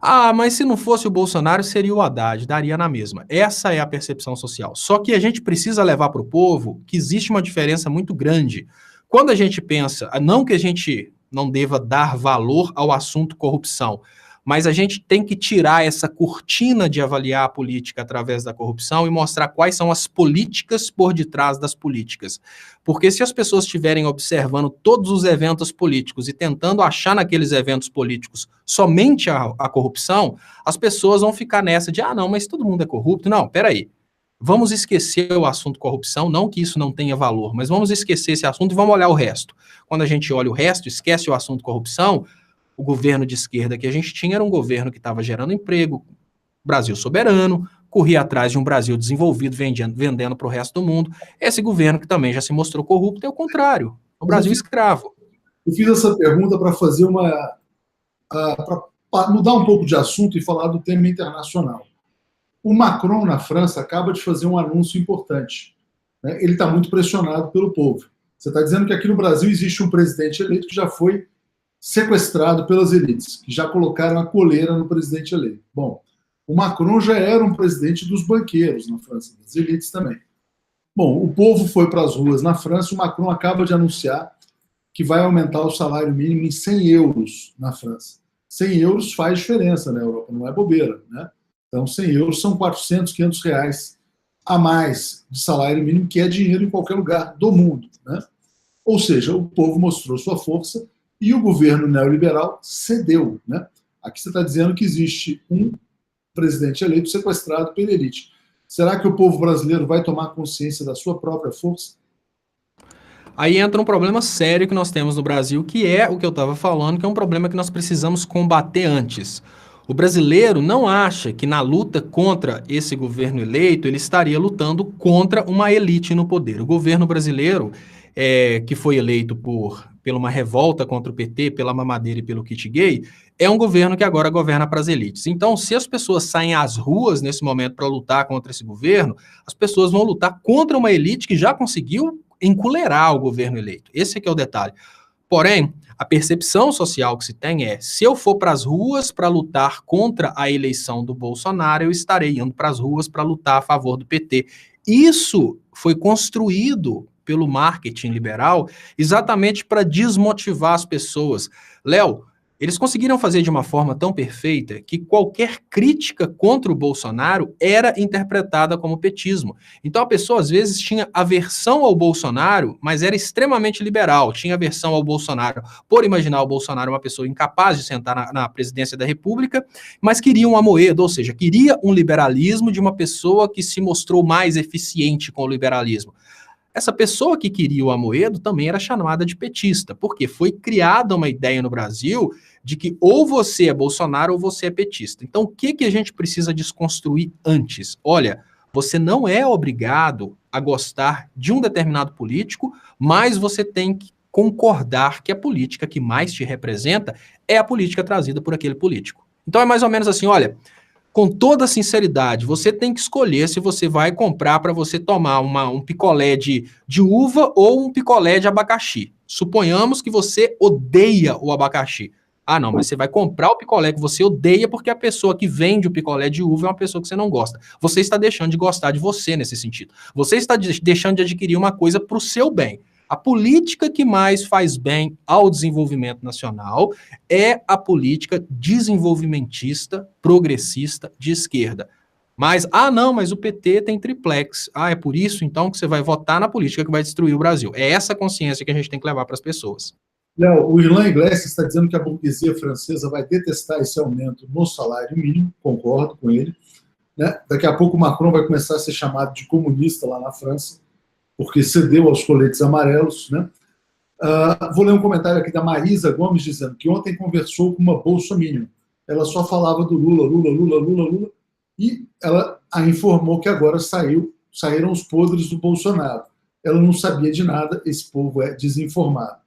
Ah, mas se não fosse o Bolsonaro, seria o Haddad, daria na mesma. Essa é a percepção social. Só que a gente precisa levar para o povo que existe uma diferença muito grande. Quando a gente pensa, não que a gente não deva dar valor ao assunto corrupção, mas a gente tem que tirar essa cortina de avaliar a política através da corrupção e mostrar quais são as políticas por detrás das políticas. Porque se as pessoas estiverem observando todos os eventos políticos e tentando achar naqueles eventos políticos somente a corrupção, as pessoas vão ficar nessa de, não, mas todo mundo é corrupto. Não, peraí. Vamos esquecer o assunto corrupção, não que isso não tenha valor, mas vamos esquecer esse assunto e vamos olhar o resto. Quando a gente olha o resto, esquece o assunto corrupção, o governo de esquerda que a gente tinha era um governo que estava gerando emprego, Brasil soberano, corria atrás de um Brasil desenvolvido, vendendo para o resto do mundo. Esse governo que também já se mostrou corrupto é o contrário, o Brasil escravo. Eu fiz essa pergunta para fazer para mudar um pouco de assunto e falar do tema internacional. O Macron, na França, acaba de fazer um anúncio importante. Né? Ele está muito pressionado pelo povo. Você está dizendo que aqui no Brasil existe um presidente eleito que já foi sequestrado pelas elites, que já colocaram a coleira no presidente eleito. Bom, o Macron já era um presidente dos banqueiros na França, das elites também. Bom, o povo foi para as ruas na França, o Macron acaba de anunciar que vai aumentar o salário mínimo em 100 euros na França. 100 euros faz diferença na Europa, não é bobeira, né? Então, 100 euros são 400, 500 reais a mais de salário mínimo, que é dinheiro em qualquer lugar do mundo, né? Ou seja, o povo mostrou sua força e o governo neoliberal cedeu, né? Aqui você está dizendo que existe um presidente eleito sequestrado pela elite. Será que o povo brasileiro vai tomar consciência da sua própria força? Aí entra um problema sério que nós temos no Brasil, que é o que eu estava falando, que é um problema que nós precisamos combater antes. O brasileiro não acha que na luta contra esse governo eleito, ele estaria lutando contra uma elite no poder. O governo brasileiro, que foi eleito por uma revolta contra o PT, pela mamadeira e pelo kit gay, é um governo que agora governa para as elites. Então, se as pessoas saem às ruas nesse momento para lutar contra esse governo, as pessoas vão lutar contra uma elite que já conseguiu encolerar o governo eleito. Esse aqui é o detalhe. Porém, a percepção social que se tem é, se eu for para as ruas para lutar contra a eleição do Bolsonaro, eu estarei indo para as ruas para lutar a favor do PT. Isso foi construído pelo marketing liberal exatamente para desmotivar as pessoas. Léo, eles conseguiram fazer de uma forma tão perfeita que qualquer crítica contra o Bolsonaro era interpretada como petismo. Então a pessoa às vezes tinha aversão ao Bolsonaro, mas era extremamente liberal, tinha aversão ao Bolsonaro por imaginar o Bolsonaro uma pessoa incapaz de sentar na presidência da República, mas queria um Amoedo, ou seja, queria um liberalismo de uma pessoa que se mostrou mais eficiente com o liberalismo. Essa pessoa que queria o Amoedo também era chamada de petista, porque foi criada uma ideia no Brasil de que ou você é Bolsonaro ou você é petista. Então, o que a gente precisa desconstruir antes? Olha, você não é obrigado a gostar de um determinado político, mas você tem que concordar que a política que mais te representa é a política trazida por aquele político. Então, é mais ou menos assim, olha, com toda sinceridade, você tem que escolher se você vai comprar para você tomar um picolé de uva ou um picolé de abacaxi. Suponhamos que você odeia o abacaxi. Ah, não, mas você vai comprar o picolé que você odeia porque a pessoa que vende o picolé de uva é uma pessoa que você não gosta. Você está deixando de gostar de você nesse sentido. Você está deixando de adquirir uma coisa para o seu bem. A política que mais faz bem ao desenvolvimento nacional é a política desenvolvimentista, progressista, de esquerda. Mas, não, mas o PT tem triplex. É por isso, então, que você vai votar na política que vai destruir o Brasil. É essa consciência que a gente tem que levar para as pessoas. Léo, o Irlan Iglesias está dizendo que a burguesia francesa vai detestar esse aumento no salário mínimo, concordo com ele. Né? Daqui a pouco o Macron vai começar a ser chamado de comunista lá na França, porque cedeu aos coletes amarelos. Né? Vou ler um comentário aqui da Marisa Gomes dizendo que ontem conversou com uma bolsominion. Ela só falava do Lula, Lula, Lula, Lula, Lula, E ela a informou que agora saíram os podres do Bolsonaro. Ela não sabia de nada, esse povo é desinformado.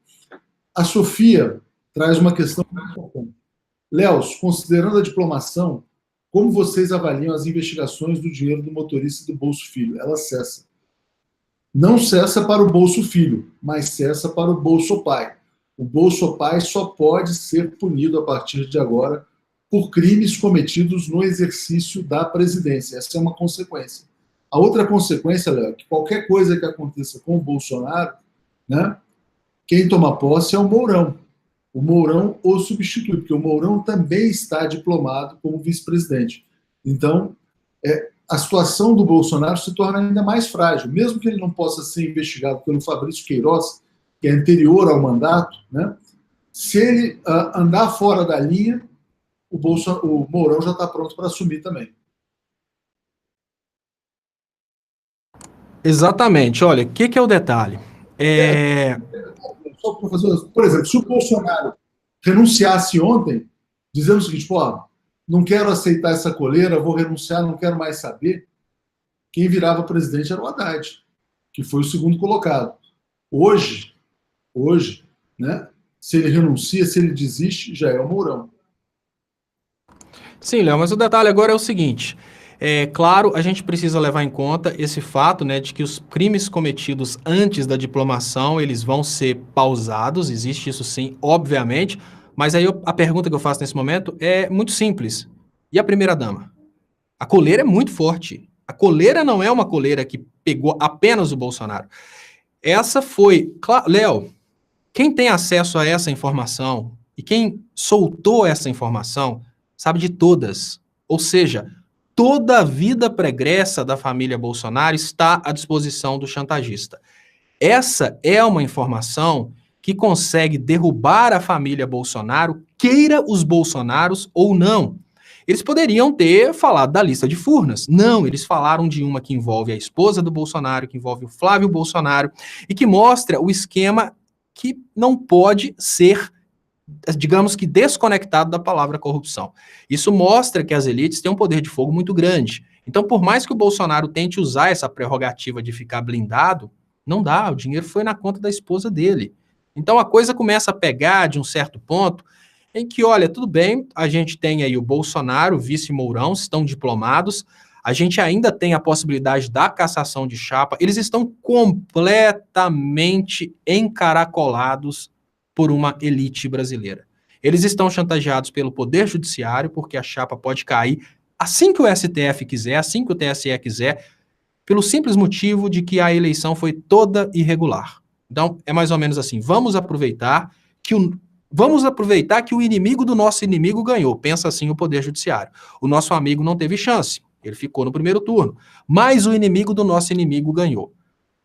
A Sofia traz uma questão muito importante. Léo, considerando a diplomação, como vocês avaliam as investigações do dinheiro do motorista e do Bolso Filho? Ela cessa. Não cessa para o Bolso Filho, mas cessa para o Bolso Pai. O Bolso Pai só pode ser punido a partir de agora por crimes cometidos no exercício da presidência. Essa é uma consequência. A outra consequência, Léo, é que qualquer coisa que aconteça com o Bolsonaro, né, quem toma posse é o Mourão. O Mourão o substitui, porque o Mourão também está diplomado como vice-presidente. Então, a situação do Bolsonaro se torna ainda mais frágil. Mesmo que ele não possa ser investigado pelo Fabrício Queiroz, que é anterior ao mandato, né, se ele andar fora da linha, o Mourão já está pronto para assumir também. Exatamente. Olha, o que é o detalhe? Só para fazer, por exemplo, se o Bolsonaro renunciasse ontem, dizendo o seguinte, pô, não quero aceitar essa coleira, vou renunciar, não quero mais saber, quem virava presidente era o Haddad, que foi o segundo colocado. Hoje, né, se ele renuncia, se ele desiste, já é o Mourão. Sim, Léo, mas o detalhe agora é o seguinte, claro, a gente precisa levar em conta esse fato, né, de que os crimes cometidos antes da diplomação, eles vão ser pausados, existe isso sim, obviamente, mas aí a pergunta que eu faço nesse momento é muito simples. E a primeira-dama? A coleira é muito forte. A coleira não é uma coleira que pegou apenas o Bolsonaro. Essa foi... Léo, quem tem acesso a essa informação e quem soltou essa informação sabe de todas. Ou seja, toda a vida pregressa da família Bolsonaro está à disposição do chantagista. Essa é uma informação que consegue derrubar a família Bolsonaro, queira os bolsonaros ou não. Eles poderiam ter falado da lista de Furnas. Não, eles falaram de uma que envolve a esposa do Bolsonaro, que envolve o Flávio Bolsonaro, e que mostra o esquema que não pode ser, digamos que, desconectado da palavra corrupção. Isso mostra que as elites têm um poder de fogo muito grande. Então, por mais que o Bolsonaro tente usar essa prerrogativa de ficar blindado, não dá, o dinheiro foi na conta da esposa dele. Então a coisa começa a pegar de um certo ponto em que, olha, tudo bem, a gente tem aí o Bolsonaro, o vice Mourão, estão diplomados, a gente ainda tem a possibilidade da cassação de chapa, eles estão completamente encaracolados por uma elite brasileira. Eles estão chantageados pelo Poder Judiciário, porque a chapa pode cair assim que o STF quiser, assim que o TSE quiser, pelo simples motivo de que a eleição foi toda irregular. Então, é mais ou menos assim, vamos aproveitar que o inimigo do nosso inimigo ganhou. Pensa assim o Poder Judiciário. O nosso amigo não teve chance, ele ficou no primeiro turno, mas o inimigo do nosso inimigo ganhou.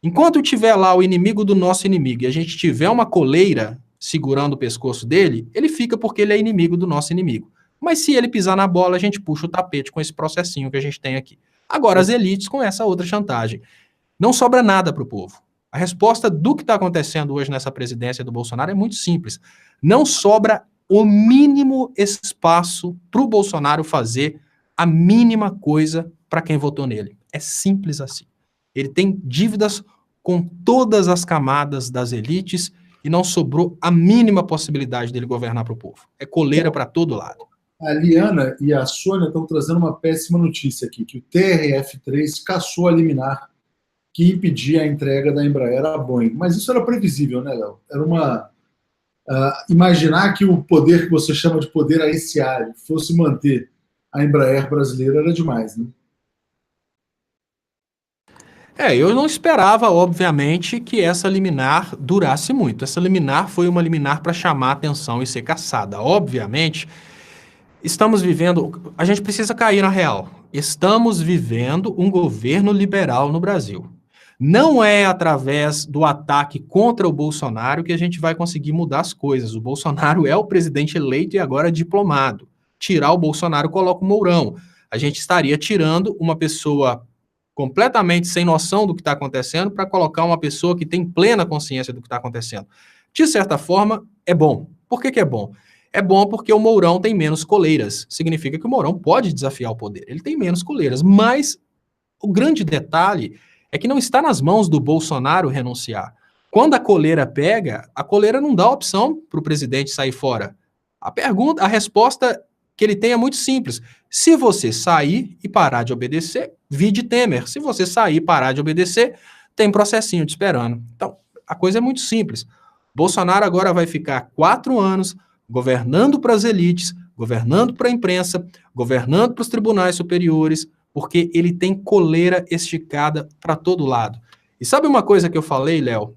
Enquanto tiver lá o inimigo do nosso inimigo e a gente tiver uma coleira segurando o pescoço dele, ele fica porque ele é inimigo do nosso inimigo. Mas se ele pisar na bola, a gente puxa o tapete com esse processinho que a gente tem aqui. Agora, as elites com essa outra chantagem. Não sobra nada para o povo. A resposta do que está acontecendo hoje nessa presidência do Bolsonaro é muito simples. Não sobra o mínimo espaço para o Bolsonaro fazer a mínima coisa para quem votou nele. É simples assim. Ele tem dívidas com todas as camadas das elites e não sobrou a mínima possibilidade dele governar para o povo. É coleira para todo lado. A Liana e a Sônia estão trazendo uma péssima notícia aqui, que o TRF3 cassou a liminar que impedia a entrega da Embraer à Boeing. Mas isso era previsível, né, Léo? Era uma... imaginar que o poder que você chama de poder aiciário fosse manter a Embraer brasileira era demais, né? Eu não esperava, obviamente, que essa liminar durasse muito. Essa liminar foi uma liminar para chamar a atenção e ser cassada. Obviamente, estamos vivendo... A gente precisa cair na real. Estamos vivendo um governo liberal no Brasil. Não é através do ataque contra o Bolsonaro que a gente vai conseguir mudar as coisas. O Bolsonaro é o presidente eleito e agora diplomado. Tirar o Bolsonaro coloca o Mourão. A gente estaria tirando uma pessoa completamente sem noção do que está acontecendo para colocar uma pessoa que tem plena consciência do que está acontecendo. De certa forma, é bom. Por que é bom? É bom porque o Mourão tem menos coleiras. Significa que o Mourão pode desafiar o poder. Ele tem menos coleiras. Mas o grande detalhe é que não está nas mãos do Bolsonaro renunciar. Quando a coleira pega, a coleira não dá opção para o presidente sair fora. A resposta que ele tem é muito simples. Se você sair e parar de obedecer, vide Temer. Se você sair e parar de obedecer, tem processinho te esperando. Então, a coisa é muito simples. Bolsonaro agora vai ficar 4 anos governando para as elites, governando para a imprensa, governando para os tribunais superiores, porque ele tem coleira esticada para todo lado. E sabe uma coisa que eu falei, Léo?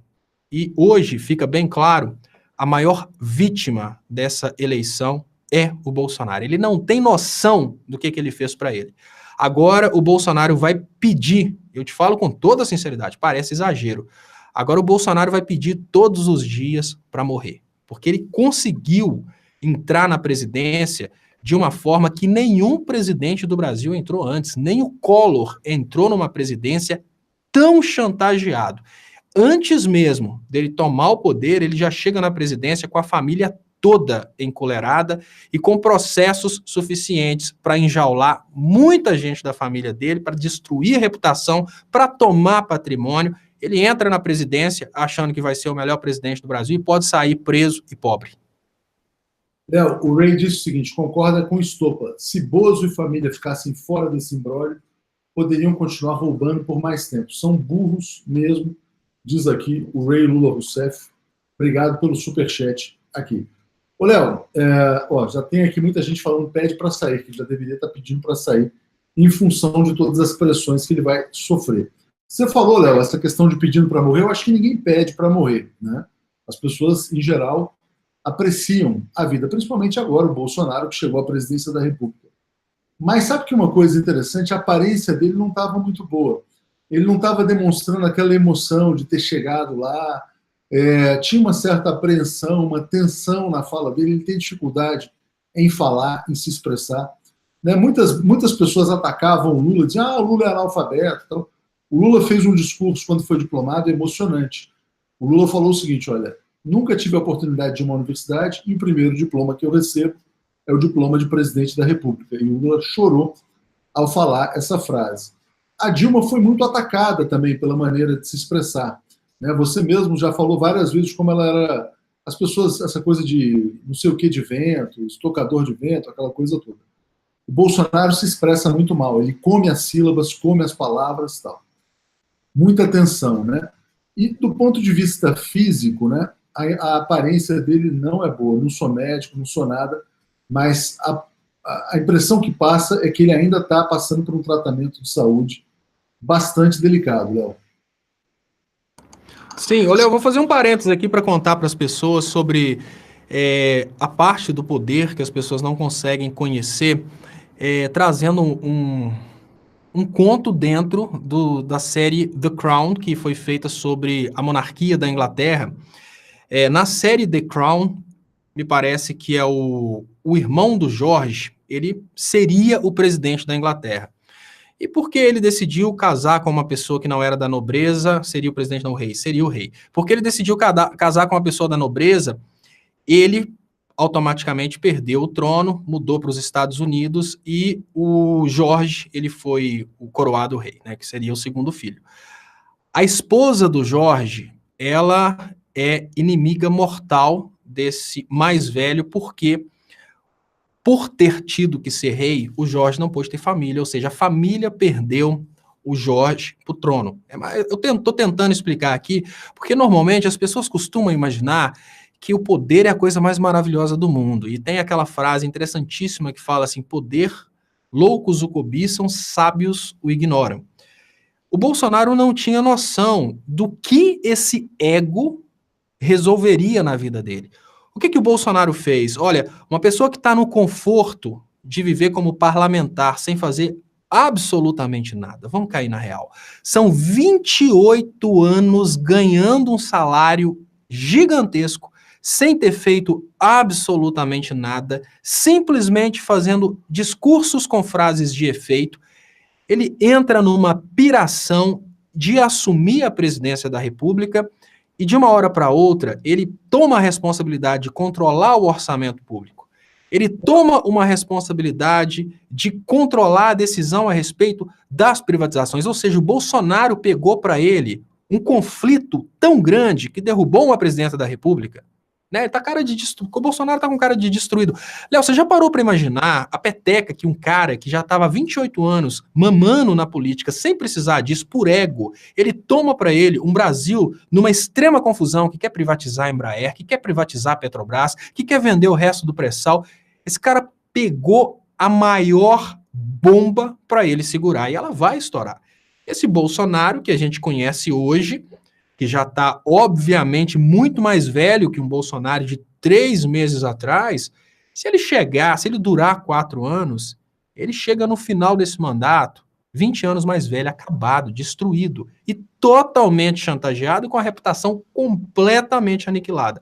E hoje fica bem claro, a maior vítima dessa eleição é o Bolsonaro. Ele não tem noção do que ele fez para ele. Agora o Bolsonaro vai pedir, eu te falo com toda a sinceridade, parece exagero, agora o Bolsonaro vai pedir todos os dias para morrer, porque ele conseguiu entrar na presidência de uma forma que nenhum presidente do Brasil entrou antes, nem o Collor entrou numa presidência tão chantageado. Antes mesmo dele tomar o poder, ele já chega na presidência com a família toda encolerada e com processos suficientes para enjaular muita gente da família dele, para destruir a reputação, para tomar patrimônio. Ele entra na presidência achando que vai ser o melhor presidente do Brasil e pode sair preso e pobre. Léo, o Ray disse o seguinte, concorda com Estopa. Se Bozo e família ficassem fora desse imbróglio, poderiam continuar roubando por mais tempo. São burros mesmo, diz aqui o Ray Lula Rousseff. Obrigado pelo superchat aqui. Ô, Léo, já tem aqui muita gente falando pede para sair, que já deveria estar pedindo para sair, em função de todas as pressões que ele vai sofrer. Você falou, Léo, essa questão de pedindo para morrer, eu acho que ninguém pede para morrer, né? As pessoas, em geral, apreciam a vida, principalmente agora, o Bolsonaro, que chegou à presidência da República. Mas sabe que uma coisa interessante? A aparência dele não estava muito boa. Ele não estava demonstrando aquela emoção de ter chegado lá, tinha uma certa apreensão, uma tensão na fala dele, ele tem dificuldade em falar, em se expressar. Né? Muitas pessoas atacavam o Lula, diziam, o Lula é analfabeto. Então, o Lula fez um discurso, quando foi diplomado, emocionante. O Lula falou o seguinte, olha, nunca tive a oportunidade de ir a uma universidade e o primeiro diploma que eu recebo é o diploma de presidente da República. E o Lula chorou ao falar essa frase. A Dilma foi muito atacada também pela maneira de se expressar. Né? Você mesmo já falou várias vezes como ela era... As pessoas, essa coisa de não sei o que de vento, estocador de vento, aquela coisa toda. O Bolsonaro se expressa muito mal. Ele come as sílabas, come as palavras e tal. Muita tensão, né? E do ponto de vista físico, né, a aparência dele não é boa. Não sou médico, não sou nada, mas a impressão que passa é que ele ainda está passando por um tratamento de saúde bastante delicado, Léo. Sim, olha, eu vou fazer um parênteses aqui para contar para as pessoas sobre a parte do poder que as pessoas não conseguem conhecer, trazendo um conto dentro da série The Crown, que foi feita sobre a monarquia da Inglaterra. Na série The Crown, me parece que é o irmão do George, ele seria o presidente da Inglaterra. E porque ele decidiu casar com uma pessoa que não era da nobreza, seria o presidente, não o rei, seria o rei. Porque ele decidiu casar com uma pessoa da nobreza, ele automaticamente perdeu o trono, mudou para os Estados Unidos e o George, ele foi o coroado rei, né, que seria o segundo filho. A esposa do George, ela é inimiga mortal desse mais velho, porque por ter tido que ser rei, o George não pôde ter família, ou seja, a família perdeu o George para o trono. Eu estou tentando explicar aqui, porque normalmente as pessoas costumam imaginar que o poder é a coisa mais maravilhosa do mundo. E tem aquela frase interessantíssima que fala assim, poder, loucos o cobiçam, sábios o ignoram. O Bolsonaro não tinha noção do que esse ego resolveria na vida dele. O que o Bolsonaro fez? Olha, uma pessoa que está no conforto de viver como parlamentar sem fazer absolutamente nada, vamos cair na real, são 28 anos ganhando um salário gigantesco, sem ter feito absolutamente nada, simplesmente fazendo discursos com frases de efeito, ele entra numa piração de assumir a presidência da República e de uma hora para outra ele toma a responsabilidade de controlar o orçamento público. Ele toma uma responsabilidade de controlar a decisão a respeito das privatizações. Ou seja, o Bolsonaro pegou para ele um conflito tão grande que derrubou uma presidência da República. Né? Tá cara de o Bolsonaro tá com cara de destruído. Léo, você já parou para imaginar a peteca que um cara que já estava há 28 anos mamando na política, sem precisar disso, por ego, ele toma para ele um Brasil numa extrema confusão, que quer privatizar a Embraer, que quer privatizar a Petrobras, que quer vender o resto do pré-sal. Esse cara pegou a maior bomba para ele segurar e ela vai estourar. Esse Bolsonaro que a gente conhece hoje, que já está, obviamente, muito mais velho que um Bolsonaro de 3 meses atrás, se ele durar 4 anos, ele chega no final desse mandato, 20 anos mais velho, acabado, destruído e totalmente chantageado, com a reputação completamente aniquilada.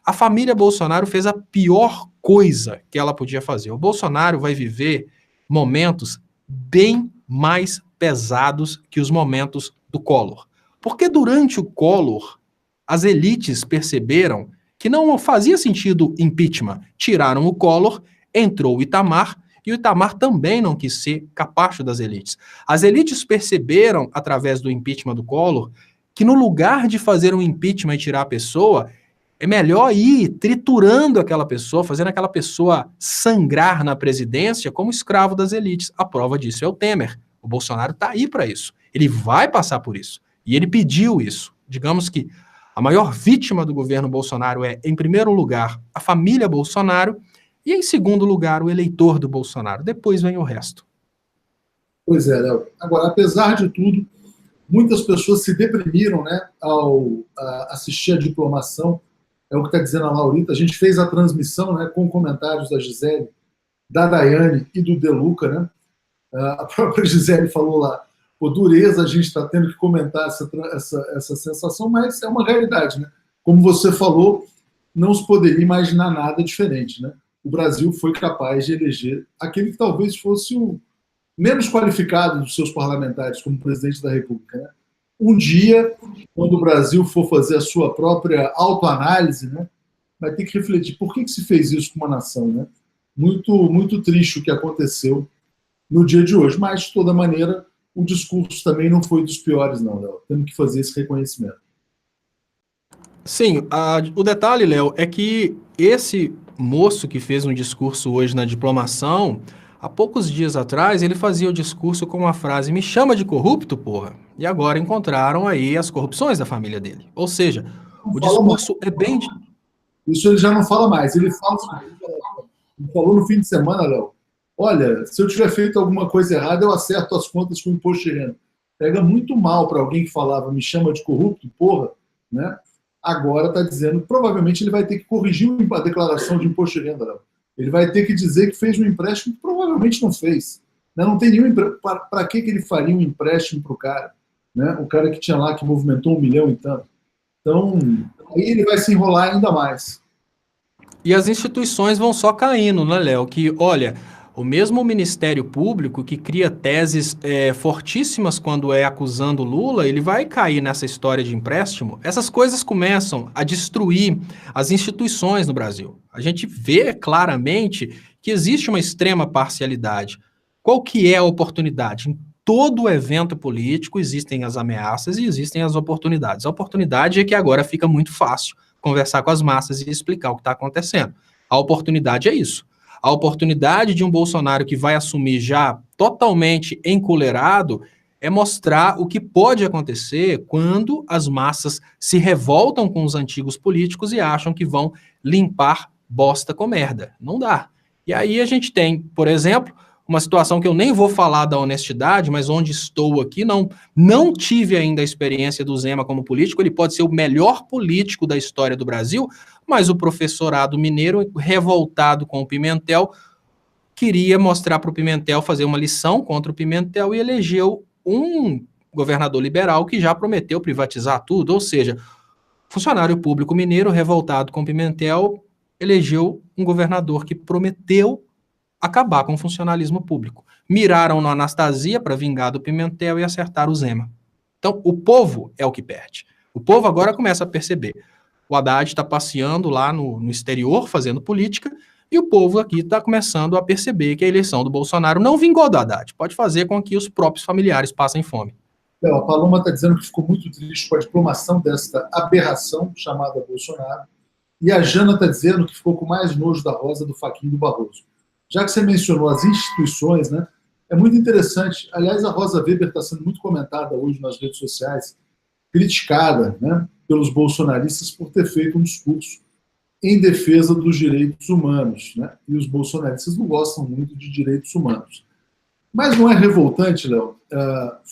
A família Bolsonaro fez a pior coisa que ela podia fazer. O Bolsonaro vai viver momentos bem mais pesados que os momentos do Collor. Porque durante o Collor, as elites perceberam que não fazia sentido impeachment. Tiraram o Collor, entrou o Itamar, e o Itamar também não quis ser capacho das elites. As elites perceberam, através do impeachment do Collor, que no lugar de fazer um impeachment e tirar a pessoa, é melhor ir triturando aquela pessoa, fazendo aquela pessoa sangrar na presidência como escravo das elites. A prova disso é o Temer. O Bolsonaro está aí para isso. Ele vai passar por isso. E ele pediu isso. Digamos que a maior vítima do governo Bolsonaro é, em primeiro lugar, a família Bolsonaro e, em segundo lugar, o eleitor do Bolsonaro. Depois vem o resto. Pois é, Léo. Agora, apesar de tudo, muitas pessoas se deprimiram, né, ao assistir a diplomação. É o que está dizendo a Laurita. A gente fez a transmissão, né, com comentários da Gisele, da Daiane e do De Luca, né? A própria Gisele falou lá, por dureza a gente está tendo que comentar essa sensação, mas é uma realidade, né? Como você falou, não se poderia imaginar nada diferente, né? O Brasil foi capaz de eleger aquele que talvez fosse o menos qualificado dos seus parlamentares como presidente da República, né? Um dia, quando o Brasil for fazer a sua própria autoanálise, né, vai ter que refletir por que se fez isso com uma nação, né? Muito triste o que aconteceu no dia de hoje, mas, de toda maneira, o discurso também não foi dos piores, não, Léo. Temos que fazer esse reconhecimento. Sim, o detalhe, Léo, é que esse moço que fez um discurso hoje na diplomação, há poucos dias atrás, ele fazia o discurso com uma frase, me chama de corrupto, porra. E agora encontraram aí as corrupções da família dele. Ou seja, o discurso é bem... Isso ele já não fala mais. Ele falou no fim de semana, Léo, olha, se eu tiver feito alguma coisa errada, eu acerto as contas com o imposto de renda. Pega muito mal para alguém que falava, me chama de corrupto, porra, né? Agora está dizendo, provavelmente ele vai ter que corrigir a declaração de imposto de renda, Léo. Ele vai ter que dizer que fez um empréstimo que provavelmente não fez. Né? Não tem nenhum empréstimo. Para que ele faria um empréstimo para o cara? Né? O cara que tinha lá, que movimentou 1 milhão e tanto. Então, aí ele vai se enrolar ainda mais. E as instituições vão só caindo, né, Léo? Que, olha, o mesmo Ministério Público que cria teses fortíssimas quando é acusando Lula, ele vai cair nessa história de empréstimo. Essas coisas começam a destruir as instituições no Brasil. A gente vê claramente que existe uma extrema parcialidade. Qual que é a oportunidade? Em todo evento político existem as ameaças e existem as oportunidades. A oportunidade é que agora fica muito fácil conversar com as massas e explicar o que está acontecendo. A oportunidade é isso. A oportunidade de um Bolsonaro que vai assumir já totalmente encolerado é mostrar o que pode acontecer quando as massas se revoltam com os antigos políticos e acham que vão limpar bosta com merda. Não dá. E aí a gente tem, por exemplo, uma situação que eu nem vou falar da honestidade, mas onde estou aqui, não tive ainda a experiência do Zema como político, ele pode ser o melhor político da história do Brasil, mas o professorado mineiro, revoltado com o Pimentel, queria mostrar para o Pimentel, fazer uma lição contra o Pimentel e elegeu um governador liberal que já prometeu privatizar tudo, ou seja, funcionário público mineiro revoltado com o Pimentel elegeu um governador que prometeu acabar com o funcionalismo público. Miraram na Anastasia para vingar do Pimentel e acertar o Zema. Então, o povo é o que perde. O povo agora começa a perceber. O Haddad está passeando lá no exterior, fazendo política, E o povo aqui está começando a perceber que a eleição do Bolsonaro não vingou do Haddad. Pode fazer com que os próprios familiares passem fome. A Paloma está dizendo que ficou muito triste com a diplomação desta aberração chamada Bolsonaro. E a Jana está dizendo que ficou com mais nojo da Rosa do Fachin e do Barroso. Já que você mencionou as instituições, né, é muito interessante. Aliás, a Rosa Weber está sendo muito comentada hoje nas redes sociais, criticada, né, pelos bolsonaristas por ter feito um discurso em defesa dos direitos humanos. Né? E os bolsonaristas não gostam muito de direitos humanos. Mas não é revoltante, Léo,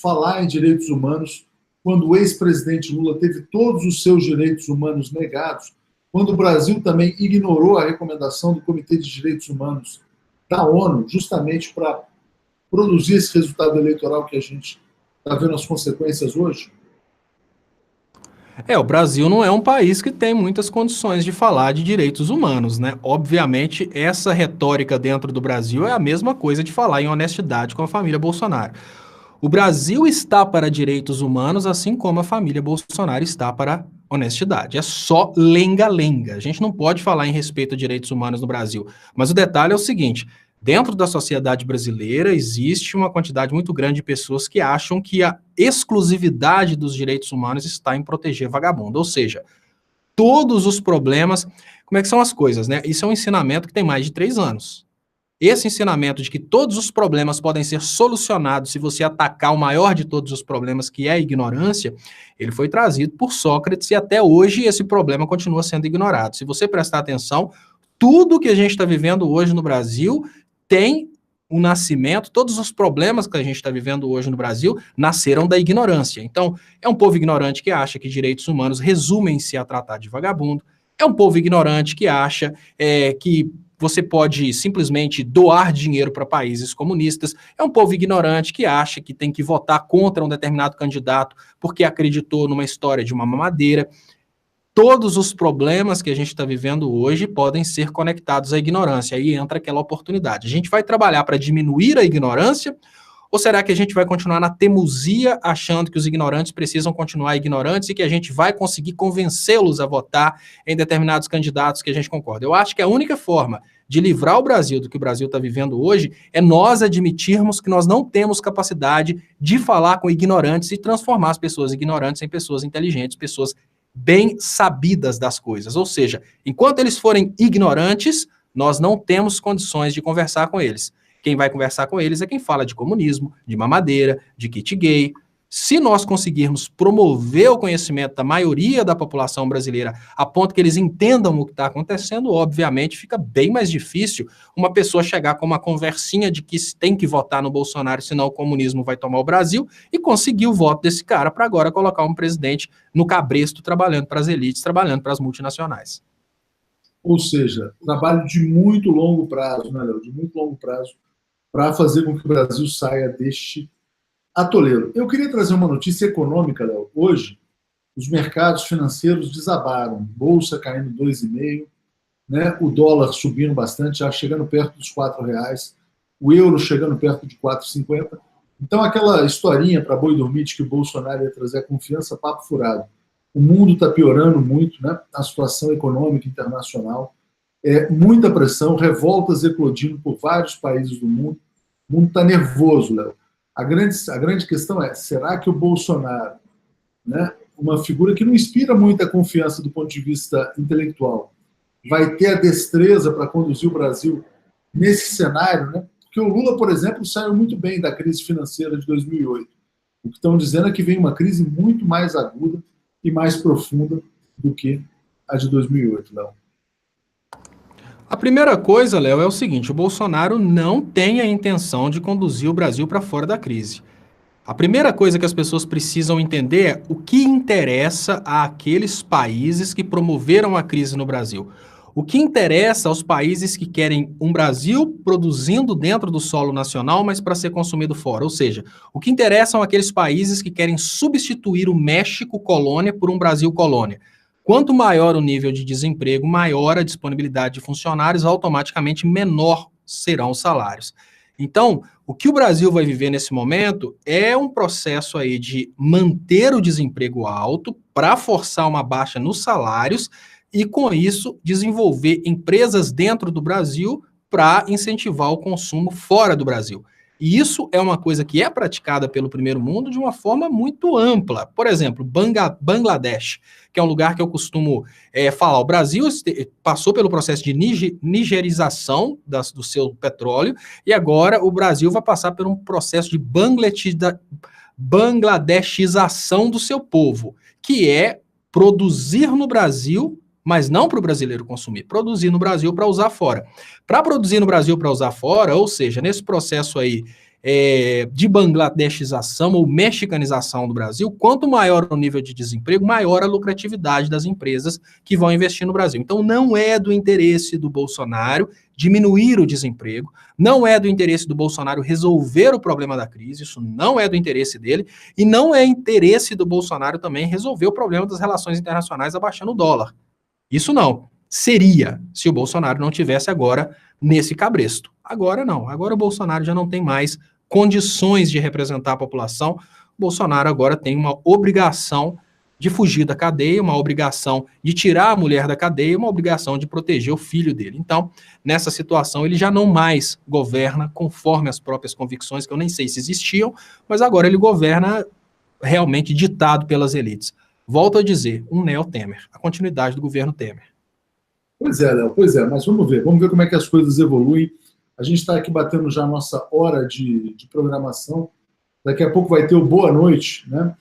falar em direitos humanos quando o ex-presidente Lula teve todos os seus direitos humanos negados, quando o Brasil também ignorou a recomendação do Comitê de Direitos Humanos da ONU, justamente para produzir esse resultado eleitoral que a gente está vendo as consequências hoje? O Brasil não é um país que tem muitas condições de falar de direitos humanos, né? Obviamente, essa retórica dentro do Brasil é a mesma coisa de falar em honestidade com a família Bolsonaro. O Brasil está para direitos humanos, assim como a família Bolsonaro está para honestidade. É só lenga-lenga. A gente não pode falar em respeito a direitos humanos no Brasil. Mas o detalhe é o seguinte: dentro da sociedade brasileira existe uma quantidade muito grande de pessoas que acham que a exclusividade dos direitos humanos está em proteger vagabundo. Ou seja, todos os problemas... Como é que são as coisas, né? Isso é um ensinamento que tem mais de 3 anos. Esse ensinamento de que todos os problemas podem ser solucionados se você atacar o maior de todos os problemas, que é a ignorância, ele foi trazido por Sócrates e até hoje esse problema continua sendo ignorado. Se você prestar atenção, tudo que a gente está vivendo hoje no Brasil tem o nascimento, todos os problemas que a gente está vivendo hoje no Brasil nasceram da ignorância. Então, é um povo ignorante que acha que direitos humanos resumem-se a tratar de vagabundo, é um povo ignorante que acha que você pode simplesmente doar dinheiro para países comunistas. É um povo ignorante que acha que tem que votar contra um determinado candidato porque acreditou numa história de uma mamadeira. Todos os problemas que a gente está vivendo hoje podem ser conectados à ignorância. Aí entra aquela oportunidade. A gente vai trabalhar para diminuir a ignorância, ou será que a gente vai continuar na teimosia, achando que os ignorantes precisam continuar ignorantes e que a gente vai conseguir convencê-los a votar em determinados candidatos que a gente concorda? Eu acho que a única forma de livrar o Brasil do que o Brasil está vivendo hoje é nós admitirmos que nós não temos capacidade de falar com ignorantes e transformar as pessoas ignorantes em pessoas inteligentes, pessoas bem sabidas das coisas. Ou seja, enquanto eles forem ignorantes, nós não temos condições de conversar com eles. Quem vai conversar com eles é quem fala de comunismo, de mamadeira, de kit gay. Se nós conseguirmos promover o conhecimento da maioria da população brasileira a ponto que eles entendam o que está acontecendo, obviamente fica bem mais difícil uma pessoa chegar com uma conversinha de que tem que votar no Bolsonaro, senão o comunismo vai tomar o Brasil, e conseguir o voto desse cara para agora colocar um presidente no cabresto trabalhando para as elites, trabalhando para as multinacionais. Ou seja, trabalho de muito longo prazo, né, Léo? De muito longo prazo, para fazer com que o Brasil saia deste atoleiro. Eu queria trazer uma notícia econômica, Léo. Hoje, os mercados financeiros desabaram. Bolsa caindo 2,5%, né? O dólar subindo bastante, já chegando perto dos R$4. O euro chegando perto de 4,50. Então, aquela historinha para boi dormir de que o Bolsonaro ia trazer a confiança, papo furado. O mundo está piorando muito, né? A situação econômica internacional. Muita pressão, revoltas eclodindo por vários países do mundo. O mundo está nervoso, Léo. A grande questão é, será que o Bolsonaro, né, uma figura que não inspira muita confiança do ponto de vista intelectual, vai ter a destreza para conduzir o Brasil nesse cenário? Né? Porque o Lula, por exemplo, saiu muito bem da crise financeira de 2008. O que estão dizendo é que vem uma crise muito mais aguda e mais profunda do que a de 2008, Léo. A primeira coisa, Léo, é o seguinte: o Bolsonaro não tem a intenção de conduzir o Brasil para fora da crise. A primeira coisa que as pessoas precisam entender é o que interessa àqueles países que promoveram a crise no Brasil. O que interessa aos países que querem um Brasil produzindo dentro do solo nacional, mas para ser consumido fora. Ou seja, o que interessam aqueles países que querem substituir o México colônia por um Brasil colônia. Quanto maior o nível de desemprego, maior a disponibilidade de funcionários, automaticamente menor serão os salários. Então, o que o Brasil vai viver nesse momento é um processo aí de manter o desemprego alto para forçar uma baixa nos salários e, com isso, desenvolver empresas dentro do Brasil para incentivar o consumo fora do Brasil. E isso é uma coisa que é praticada pelo primeiro mundo de uma forma muito ampla. Por exemplo, Bangladesh, que é um lugar que eu costumo falar. O Brasil passou pelo processo de nigerização do seu petróleo e agora o Brasil vai passar por um processo de bangladeshização do seu povo, que é produzir no Brasil, mas não para o brasileiro consumir, produzir no Brasil para usar fora. Para produzir no Brasil para usar fora, ou seja, nesse processo aí de bangladeshização ou mexicanização do Brasil, quanto maior o nível de desemprego, maior a lucratividade das empresas que vão investir no Brasil. Então, não é do interesse do Bolsonaro diminuir o desemprego, não é do interesse do Bolsonaro resolver o problema da crise, isso não é do interesse dele, e não é interesse do Bolsonaro também resolver o problema das relações internacionais abaixando o dólar. Isso não. Seria se o Bolsonaro não tivesse agora nesse cabresto. Agora não. Agora o Bolsonaro já não tem mais condições de representar a população. O Bolsonaro agora tem uma obrigação de fugir da cadeia, uma obrigação de tirar a mulher da cadeia, uma obrigação de proteger o filho dele. Então, nessa situação, ele já não mais governa conforme as próprias convicções, que eu nem sei se existiam, mas agora ele governa realmente ditado pelas elites. Volto a dizer, um neo-Temer, a continuidade do governo Temer. Pois é, Léo, pois é, mas vamos ver como é que as coisas evoluem. A gente está aqui batendo já a nossa hora de programação, daqui a pouco vai ter o Boa Noite, né?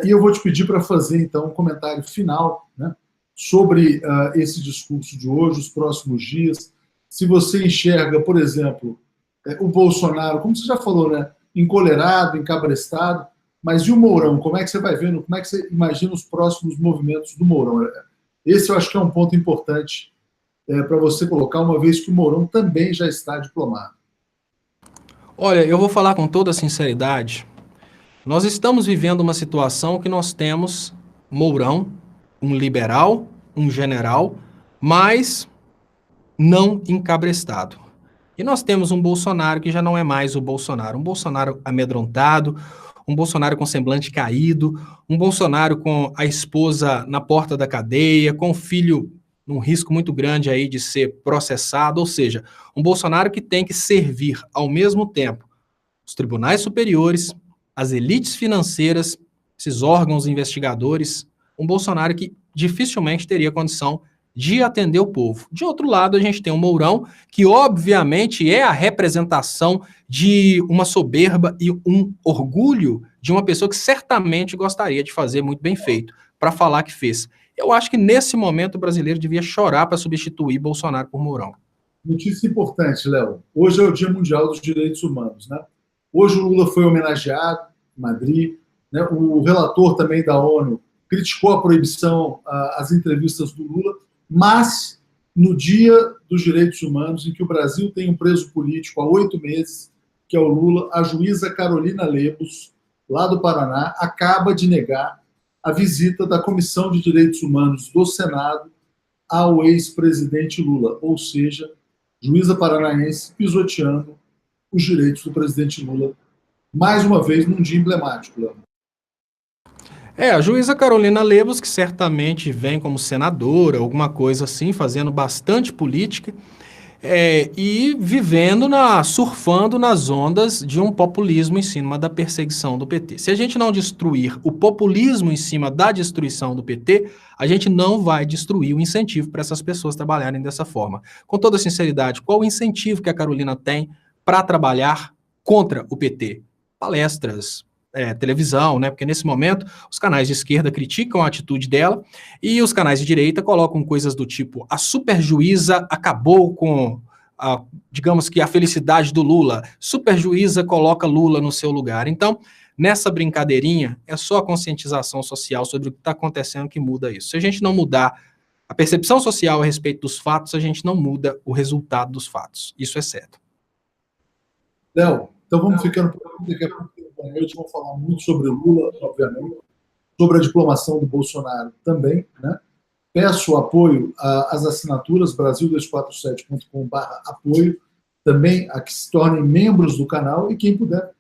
E eu vou te pedir para fazer, então, um comentário final, né, sobre esse discurso de hoje, os próximos dias. Se você enxerga, por exemplo, o Bolsonaro, como você já falou, né, encolerado, encabrestado, mas e o Mourão? Como é que você vai vendo? Como é que você imagina os próximos movimentos do Mourão? Esse eu acho que é um ponto importante para você colocar, uma vez que o Mourão também já está diplomado. Olha, eu vou falar com toda sinceridade. Nós estamos vivendo uma situação que nós temos Mourão, um liberal, um general, mas não encabrestado. E nós temos um Bolsonaro que já não é mais o Bolsonaro, um Bolsonaro amedrontado, um Bolsonaro com semblante caído, um Bolsonaro com a esposa na porta da cadeia, com o filho num risco muito grande aí de ser processado, ou seja, um Bolsonaro que tem que servir ao mesmo tempo os tribunais superiores, as elites financeiras, esses órgãos investigadores, um Bolsonaro que dificilmente teria condição de atender o povo. De outro lado, a gente tem o Mourão, que obviamente é a representação de uma soberba e um orgulho de uma pessoa que certamente gostaria de fazer muito bem feito, para falar que fez. Eu acho que nesse momento o brasileiro devia chorar para substituir Bolsonaro por Mourão. Notícia importante, Léo. Hoje é o Dia Mundial dos Direitos Humanos, né? Hoje o Lula foi homenageado em Madrid, né? O relator também da ONU criticou a proibição às entrevistas do Lula, mas no Dia dos Direitos Humanos, em que o Brasil tem um preso político há 8 meses, que é o Lula, a juíza Carolina Lebos, lá do Paraná, acaba de negar a visita da Comissão de Direitos Humanos do Senado ao ex-presidente Lula, ou seja, juíza paranaense pisoteando os direitos do presidente Lula, mais uma vez num dia emblemático, Léo. A juíza Carolina Lebos, que certamente vem como senadora, alguma coisa assim, fazendo bastante política, e surfando nas ondas de um populismo em cima da perseguição do PT. Se a gente não destruir o populismo em cima da destruição do PT, a gente não vai destruir o incentivo para essas pessoas trabalharem dessa forma. Com toda sinceridade, qual o incentivo que a Carolina tem para trabalhar contra o PT? Palestras, televisão, né? Porque nesse momento os canais de esquerda criticam a atitude dela e os canais de direita colocam coisas do tipo: a superjuíza acabou com digamos que a felicidade do Lula, superjuíza coloca Lula no seu lugar. Então, nessa brincadeirinha, é só a conscientização social sobre o que está acontecendo que muda isso. Se a gente não mudar a percepção social a respeito dos fatos, a gente não muda o resultado dos fatos. Isso é certo. Léo, então vamos ficando por aqui. Daqui a pouco, boa noite, vamos falar muito sobre o Lula, obviamente, sobre a diplomação do Bolsonaro também, né? Peço apoio às assinaturas, brasil247.com/apoio, também a que se tornem membros do canal e quem puder,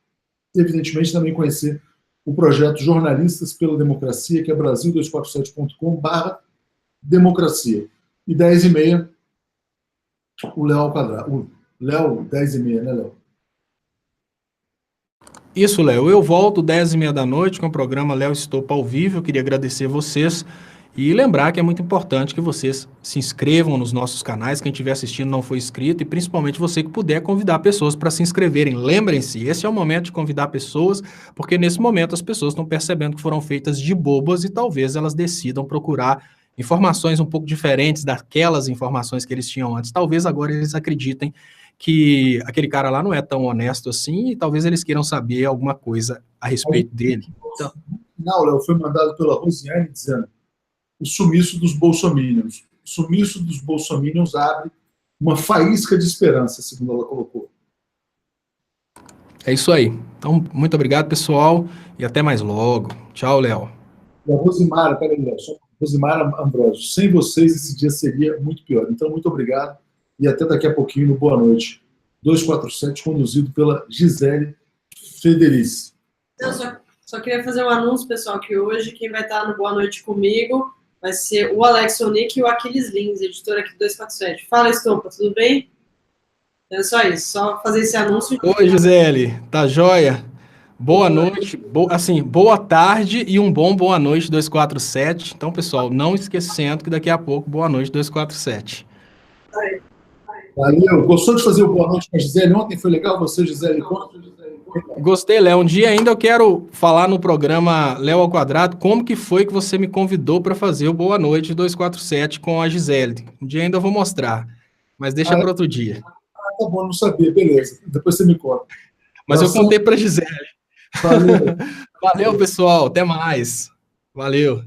evidentemente, também conhecer o projeto Jornalistas pela Democracia, que é brasil247.com/ democracia. E 10h30, o Léo ao quadrado. O Léo, 10h30, né, Léo? Isso, Léo. Eu volto 10h30 da noite com o programa Léo Estopa ao vivo. Eu queria agradecer vocês e lembrar que é muito importante que vocês se inscrevam nos nossos canais. Quem estiver assistindo não foi inscrito e principalmente você que puder convidar pessoas para se inscreverem. Lembrem-se, esse é o momento de convidar pessoas, porque nesse momento as pessoas estão percebendo que foram feitas de bobas e talvez elas decidam procurar informações um pouco diferentes daquelas informações que eles tinham antes. Talvez agora eles acreditem que aquele cara lá não é tão honesto assim e talvez eles queiram saber alguma coisa a respeito dele. Então, não, Léo, foi mandado pela Rosiane dizendo o sumiço dos bolsominions. O sumiço dos bolsominions abre uma faísca de esperança, segundo ela colocou. É isso aí. Então, muito obrigado, pessoal, e até mais logo. Tchau, Léo. E a Rosimara, peraí, Léo, só Rosimara Ambrosio, sem vocês esse dia seria muito pior. Então, muito obrigado e até daqui a pouquinho no Boa Noite 247, conduzido pela Gisele Federici. Eu só queria fazer um anúncio, pessoal, que hoje quem vai estar no Boa Noite comigo vai ser o Alex Onick e o Aquiles Lins, editor aqui do 247. Fala, Estopa, tudo bem? É só isso, só fazer esse anúncio. Oi, Gisele, tá joia? Boa noite, boa tarde e um bom boa noite 247. Então, pessoal, não esquecendo que daqui a pouco, boa noite 247. Valeu. Gostou de fazer o Boa Noite com a Gisele ontem? Foi legal você, Gisele? Gostei, Léo. Um dia ainda eu quero falar no programa Léo ao Quadrado como que foi que você me convidou para fazer o Boa Noite 247 com a Gisele. Um dia ainda eu vou mostrar, mas deixa para outro dia. Tá bom, não sabia. Beleza. Depois você me conta. Mas eu contei para a Gisele. Valeu. Valeu, pessoal. Até mais. Valeu.